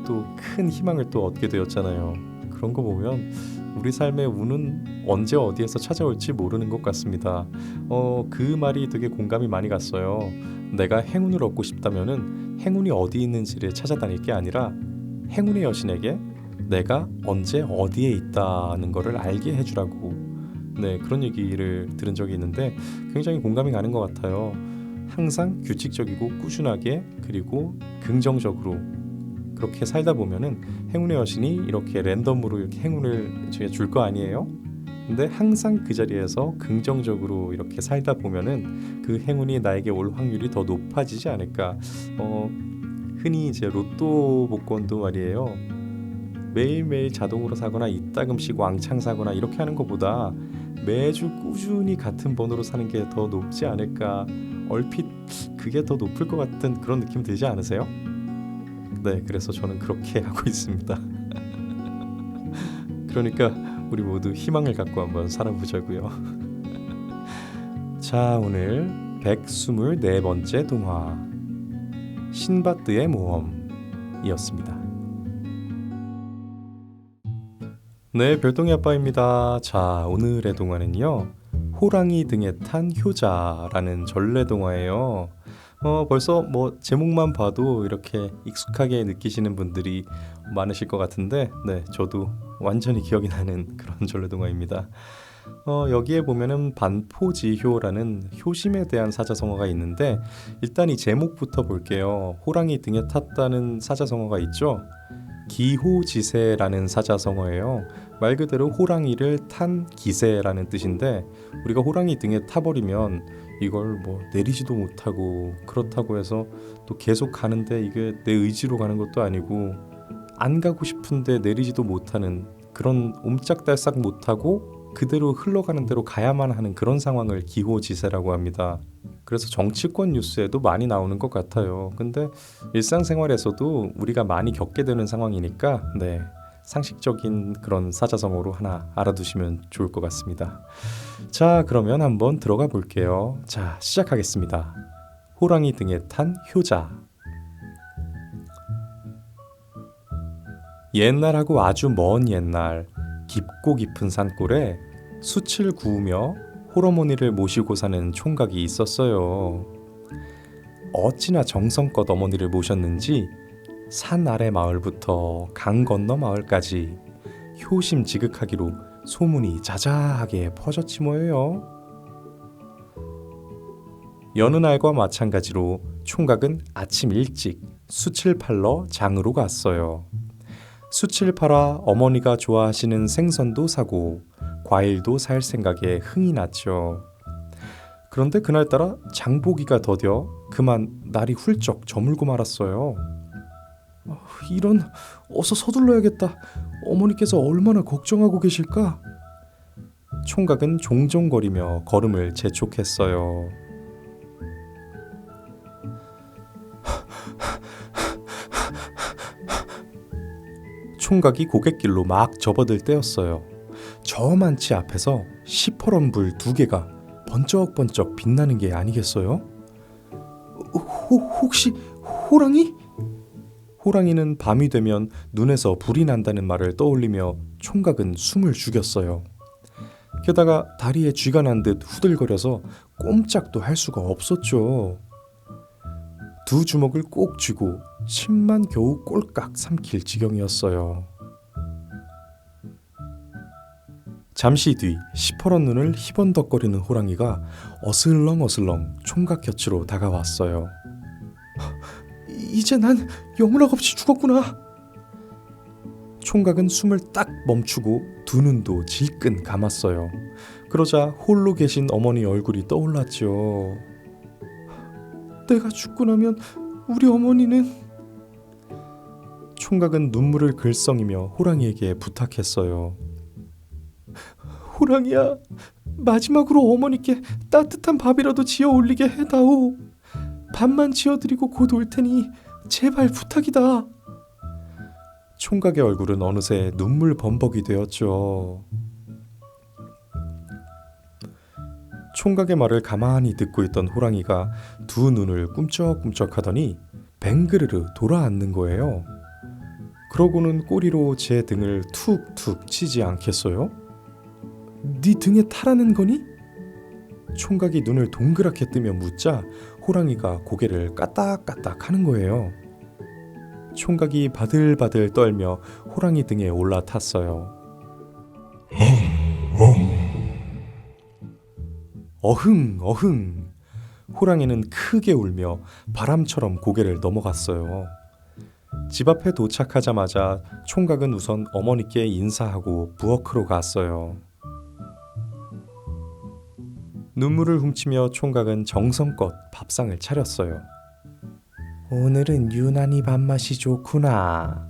또 큰 희망을 또 얻게 되었잖아요. 그런 거 보면 우리 삶의 운은 언제 어디에서 찾아올지 모르는 것 같습니다. 그 말이 되게 공감이 많이 갔어요. 내가 행운을 얻고 싶다면은 행운이 어디 있는지를 찾아다닐 게 아니라 행운의 여신에게 내가 언제 어디에 있다는 거를 알게 해주라고, 네, 그런 얘기를 들은 적이 있는데 굉장히 공감이 가는 것 같아요. 항상 규칙적이고 꾸준하게 그리고 긍정적으로 그렇게 살다 보면은 행운의 여신이 이렇게 랜덤으로 이렇게 행운을 줄 거 아니에요? 근데 항상 그 자리에서 긍정적으로 이렇게 살다 보면은 그 행운이 나에게 올 확률이 더 높아지지 않을까. 흔히 이제 로또 복권도 말이에요. 매일매일 자동으로 사거나 이따금씩 왕창 사거나 이렇게 하는 것보다 매주 꾸준히 같은 번호로 사는 게 더 높지 않을까. 얼핏 그게 더 높을 것 같은 그런 느낌 들지 않으세요? 네, 그래서 저는 그렇게 하고 있습니다. 그러니까 우리 모두 희망을 갖고 한번 살아보자고요. 자, 오늘 124번째 동화 신바드의 모험이었습니다. 네, 별똥이 아빠입니다. 자, 오늘의 동화는요, 호랑이 등에 탄 효자라는 전래 동화예요. 벌써 뭐 제목만 봐도 이렇게 익숙하게 느끼시는 분들이 많으실 것 같은데, 네, 저도 완전히 기억이 나는 그런 전래 동화입니다. 여기에 보면은 반포지효라는 효심에 대한 사자성어가 있는데, 일단 이 제목부터 볼게요. 호랑이 등에 탔다는 사자성어가 있죠. 기호지세라는 사자성어예요. 말 그대로 호랑이를 탄 기세라는 뜻인데, 우리가 호랑이 등에 타버리면 이걸 뭐 내리지도 못하고, 그렇다고 해서 또 계속 가는데 이게 내 의지로 가는 것도 아니고 안 가고 싶은데 내리지도 못하는 그런 옴짝달싹 못하고 그대로 흘러가는 대로 가야만 하는 그런 상황을 기호지세라고 합니다. 그래서 정치권 뉴스에도 많이 나오는 것 같아요. 근데 일상생활에서도 우리가 많이 겪게 되는 상황이니까, 네, 상식적인 그런 사자성어로 하나 알아두시면 좋을 것 같습니다. 자, 그러면 한번 들어가 볼게요. 자, 시작하겠습니다. 호랑이 등에 탄 효자. 옛날하고 아주 먼 옛날, 깊고 깊은 산골에 숯을 구우며 홀어머니를 모시고 사는 총각이 있었어요. 어찌나 정성껏 어머니를 모셨는지 산 아래 마을부터 강 건너 마을까지 효심지극하기로 소문이 자자하게 퍼졌지 뭐예요. 여느 날과 마찬가지로 총각은 아침 일찍 숯을 팔러 장으로 갔어요. 숯을 팔아 어머니가 좋아하시는 생선도 사고 과일도 살 생각에 흥이 났죠. 그런데 그날따라 장보기가 더뎌 그만 날이 훌쩍 저물고 말았어요. 이런, 어서 서둘러야겠다. 어머니께서 얼마나 걱정하고 계실까? 총각은 종종거리며 걸음을 재촉했어요. 총각이 고갯길로 막 접어들 때였어요. 저만치 앞에서 시퍼런 불 2개가 번쩍번쩍 빛나는 게 아니겠어요? 혹시 호랑이? 호랑이는 밤이 되면 눈에서 불이 난다는 말을 떠올리며 총각은 숨을 죽였어요. 게다가 다리에 쥐가 난 듯 후들거려서 꼼짝도 할 수가 없었죠. 2 주먹을 꼭 쥐고 침만 겨우 꼴깍 삼킬 지경이었어요. 잠시 뒤 시퍼런 눈을 희번덕거리는 호랑이가 어슬렁어슬렁 총각 곁으로 다가왔어요. 이제 난 영락 없이 죽었구나. 총각은 숨을 딱 멈추고 2 눈도 질끈 감았어요. 그러자 홀로 계신 어머니 얼굴이 떠올랐죠. 내가 죽고 나면 우리 어머니는... 총각은 눈물을 글썽이며 호랑이에게 부탁했어요. 호랑이야, 마지막으로 어머니께 따뜻한 밥이라도 지어 올리게 해다오. 밥만 지어드리고 곧 올 테니 제발 부탁이다. 총각의 얼굴은 어느새 눈물 범벅이 되었죠. 총각의 말을 가만히 듣고 있던 호랑이가 2 눈을 꿈쩍꿈쩍 하더니 뱅그르르 돌아앉는 거예요. 그러고는 꼬리로 제 등을 툭툭 치지 않겠어요? 네 등에 타라는 거니? 총각이 눈을 동그랗게 뜨며 묻자 호랑이가 고개를 까딱까딱 하는 거예요. 총각이 바들바들 떨며 호랑이 등에 올라탔어요. 어흥 어흥. 호랑이는 크게 울며 바람처럼 고개를 넘어갔어요. 집 앞에 도착하자마자 총각은 우선 어머니께 인사하고 부엌으로 갔어요. 눈물을 훔치며 총각은 정성껏 밥상을 차렸어요. 오늘은 유난히 밥맛이 좋구나.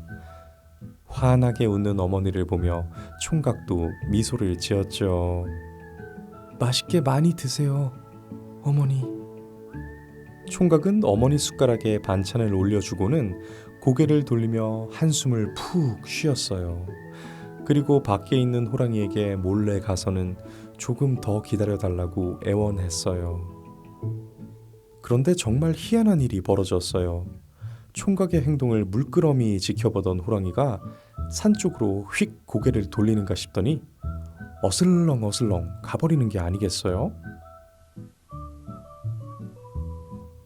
환하게 웃는 어머니를 보며 총각도 미소를 지었죠. 맛있게 많이 드세요, 어머니. 총각은 어머니 숟가락에 반찬을 올려주고는 고개를 돌리며 한숨을 푹 쉬었어요. 그리고 밖에 있는 호랑이에게 몰래 가서는 조금 더 기다려달라고 애원했어요. 그런데 정말 희한한 일이 벌어졌어요. 총각의 행동을 물끄러미 지켜보던 호랑이가 산 쪽으로 휙 고개를 돌리는가 싶더니 어슬렁어슬렁 가버리는 게 아니겠어요?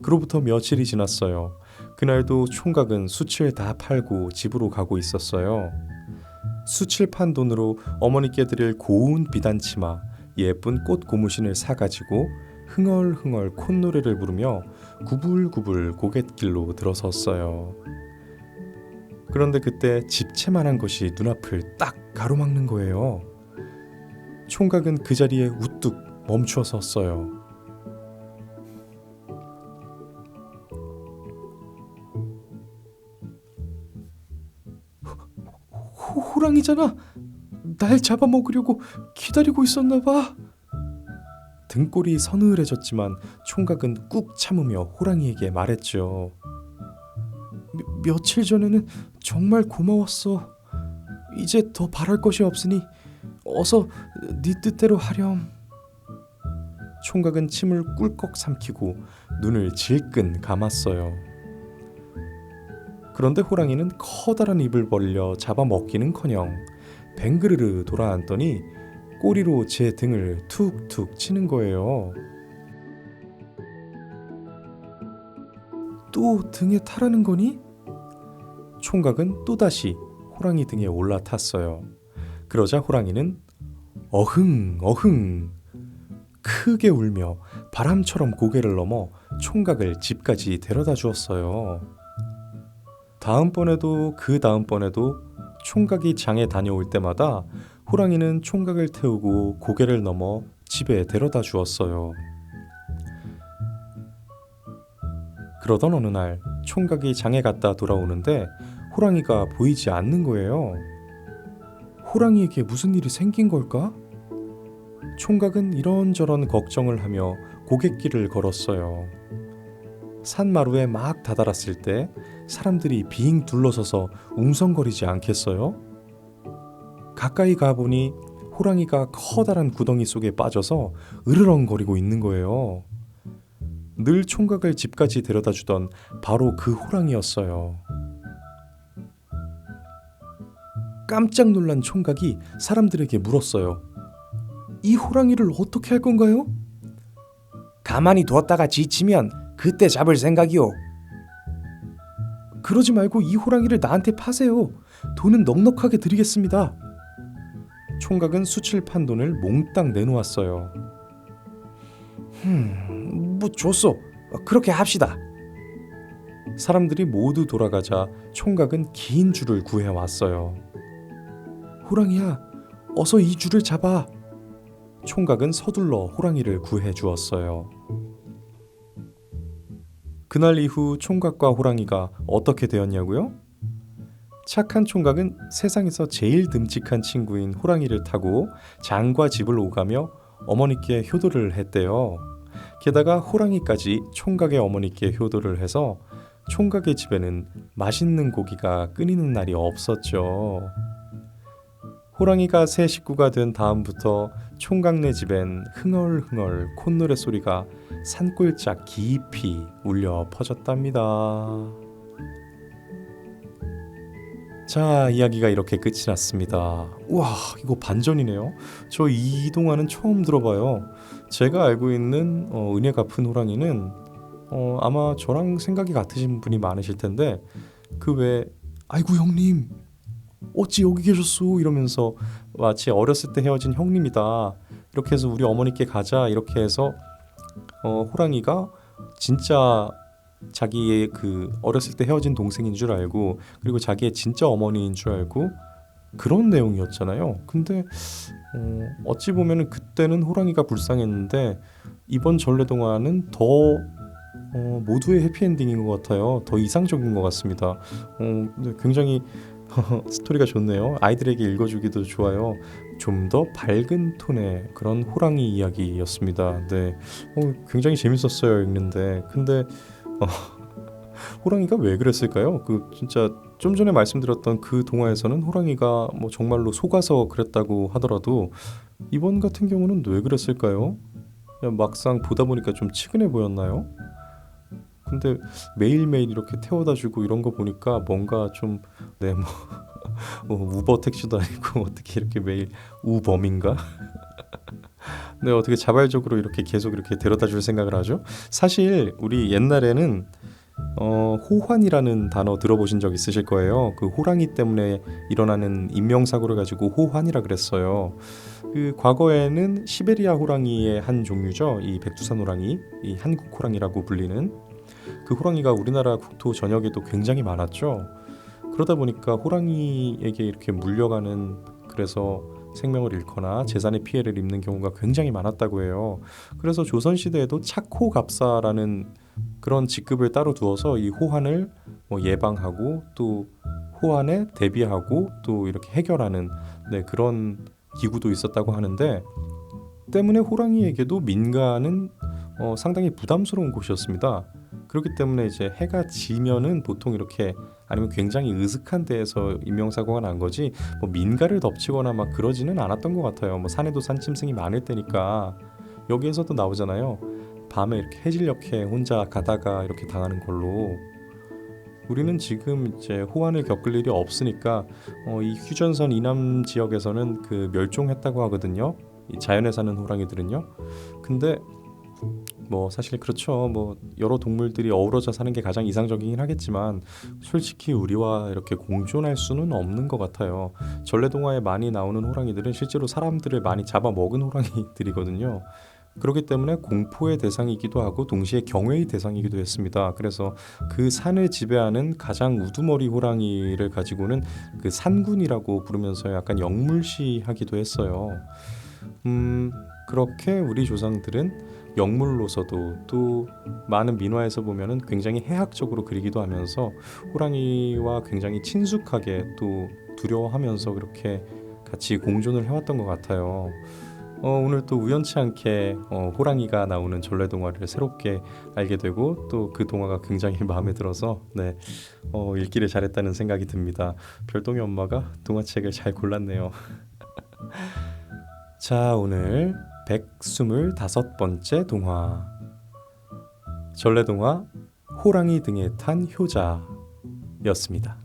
그로부터 며칠이 지났어요. 그날도 총각은 숯을 다 팔고 집으로 가고 있었어요. 숯을 판 돈으로 어머니께 드릴 고운 비단치마, 예쁜 꽃 고무신을 사가지고 흥얼흥얼 콧노래를 부르며 구불구불 고갯길로 들어섰어요. 그런데 그때 집채만한 것이 눈앞을 딱 가로막는 거예요. 총각은 그 자리에 우뚝 멈추어 섰어요. 호랑이잖아. 날 잡아먹으려고 기다리고 있었나 봐. 등골이 서늘해졌지만 총각은 꾹 참으며 호랑이에게 말했죠. 며칠 전에는 정말 고마웠어. 이제 더 바랄 것이 없으니 어서 네 뜻대로 하렴. 총각은 침을 꿀꺽 삼키고 눈을 질끈 감았어요. 그런데 호랑이는 커다란 입을 벌려 잡아먹기는커녕 뱅그르르 돌아앉더니 꼬리로 제 등을 툭툭 치는 거예요. 또 등에 타라는 거니? 총각은 또다시 호랑이 등에 올라탔어요. 그러자 호랑이는 어흥 어흥 크게 울며 바람처럼 고개를 넘어 총각을 집까지 데려다 주었어요. 다음번에도 그 다음번에도 총각이 장에 다녀올 때마다 호랑이는 총각을 태우고 고개를 넘어 집에 데려다 주었어요. 그러던 어느 날 총각이 장에 갔다 돌아오는데 호랑이가 보이지 않는 거예요. 호랑이에게 무슨 일이 생긴 걸까? 총각은 이런저런 걱정을 하며 고갯길을 걸었어요. 산마루에 막 다다랐을 때 사람들이 빙 둘러서서 웅성거리지 않겠어요? 가까이 가보니 호랑이가 커다란 구덩이 속에 빠져서 으르렁거리고 있는 거예요. 늘 총각을 집까지 데려다 주던 바로 그 호랑이였어요. 깜짝 놀란 총각이 사람들에게 물었어요. 이 호랑이를 어떻게 할 건가요? 가만히 두었다가 지치면 그때 잡을 생각이오. 그러지 말고 이 호랑이를 나한테 파세요. 돈은 넉넉하게 드리겠습니다. 총각은 숯을 판 돈을 몽땅 내놓았어요. 뭐 좋소. 그렇게 합시다. 사람들이 모두 돌아가자 총각은 긴 줄을 구해왔어요. 호랑이야, 어서 이 줄을 잡아. 총각은 서둘러 호랑이를 구해 주었어요. 그날 이후 총각과 호랑이가 어떻게 되었냐고요? 착한 총각은 세상에서 제일 듬직한 친구인 호랑이를 타고 장과 집을 오가며 어머니께 효도를 했대요. 게다가 호랑이까지 총각의 어머니께 효도를 해서 총각의 집에는 맛있는 고기가 끊이는 날이 없었죠. 호랑이가 새 식구가 된 다음부터 총각네 집엔 흥얼흥얼 콧노래 소리가 산골짝 깊이 울려 퍼졌답니다. 자, 이야기가 이렇게 끝이 났습니다. 와, 이거 반전이네요. 저 이 동화는 처음 들어봐요. 제가 알고 있는 은혜 갚은 호랑이는 아마 저랑 생각이 같으신 분이 많으실 텐데 그 왜 아이고 형님 어찌 여기 계셨소 이러면서 마치 어렸을 때 헤어진 형님이다 이렇게 해서 우리 어머니께 가자 이렇게 해서 호랑이가 진짜 자기의 그 어렸을 때 헤어진 동생인 줄 알고 그리고 자기의 진짜 어머니인 줄 알고 그런 내용이었잖아요. 근데 어찌 보면은 그때는 호랑이가 불쌍했는데 이번 전래동화는 더 모두의 해피엔딩인 것 같아요. 더 이상적인 것 같습니다. 근데 굉장히 스토리가 좋네요. 아이들에게 읽어주기도 좋아요. 좀 더 밝은 톤의 그런 호랑이 이야기였습니다. 네, 굉장히 재밌었어요 읽는데. 근데 호랑이가 왜 그랬을까요? 그 진짜 좀 전에 말씀드렸던 그 동화에서는 호랑이가 뭐 정말로 속아서 그랬다고 하더라도 이번 같은 경우는 왜 그랬을까요? 그냥 막상 보다 보니까 좀 측은해 보였나요? 근데 매일매일 이렇게 태워다 주고 이런 거 보니까 뭔가 좀 네 뭐 우버 택시도 아니고 어떻게 이렇게 매일 우범인가? 네, 어떻게 자발적으로 이렇게 계속 이렇게 데려다 줄 생각을 하죠? 사실 우리 옛날에는 호환이라는 단어 들어보신 적 있으실 거예요. 그 호랑이 때문에 일어나는 인명사고를 가지고 호환이라 그랬어요. 그 과거에는 시베리아 호랑이의 한 종류죠. 이 백두산 호랑이, 이 한국 호랑이라고 불리는 그 호랑이가 우리나라 국토 전역에도 굉장히 많았죠. 그러다 보니까 호랑이에게 이렇게 물려가는 그래서 생명을 잃거나 재산의 피해를 입는 경우가 굉장히 많았다고 해요. 그래서 조선시대에도 착호갑사라는 그런 직급을 따로 두어서 이 호환을 뭐 예방하고 또 호환에 대비하고 또 이렇게 해결하는 네, 그런 기구도 있었다고 하는데 때문에 호랑이에게도 민가는 상당히 부담스러운 곳이었습니다. 그렇기 때문에 이제 해가 지면은 보통 이렇게 아니면 굉장히 으슥한 데에서 인명사고가 난 거지 뭐 민가를 덮치거나 막 그러지는 않았던 것 같아요. 뭐 산에도 산짐승이 많을 때니까. 여기에서도 나오잖아요. 밤에 이렇게 해질녘에 혼자 가다가 이렇게 당하는 걸로. 우리는 지금 이제 호환을 겪을 일이 없으니까 이 휴전선 이남 지역에서는 그 멸종했다고 하거든요. 이 자연에 사는 호랑이들은요. 근데 뭐 사실 그렇죠. 뭐 여러 동물들이 어우러져 사는 게 가장 이상적이긴 하겠지만 솔직히 우리와 이렇게 공존할 수는 없는 것 같아요. 전래동화에 많이 나오는 호랑이들은 실제로 사람들을 많이 잡아먹은 호랑이들이거든요. 그렇기 때문에 공포의 대상이기도 하고 동시에 경외의 대상이기도 했습니다. 그래서 그 산을 지배하는 가장 우두머리 호랑이를 가지고는 그 산군이라고 부르면서 약간 영물시하기도 했어요. 그렇게 우리 조상들은 영물로서도 또 많은 민화에서 보면은 굉장히 해학적으로 그리기도 하면서 호랑이와 굉장히 친숙하게 또 두려워하면서 그렇게 같이 공존을 해왔던 것 같아요. 오늘 또 우연치 않게 호랑이가 나오는 전래동화를 새롭게 알게 되고 또 그 동화가 굉장히 마음에 들어서 네, 읽기를 잘했다는 생각이 듭니다. 별똥이 엄마가 동화책을 잘 골랐네요. 자, 오늘 125번째 동화 전래동화 호랑이 등에 탄 효자였습니다.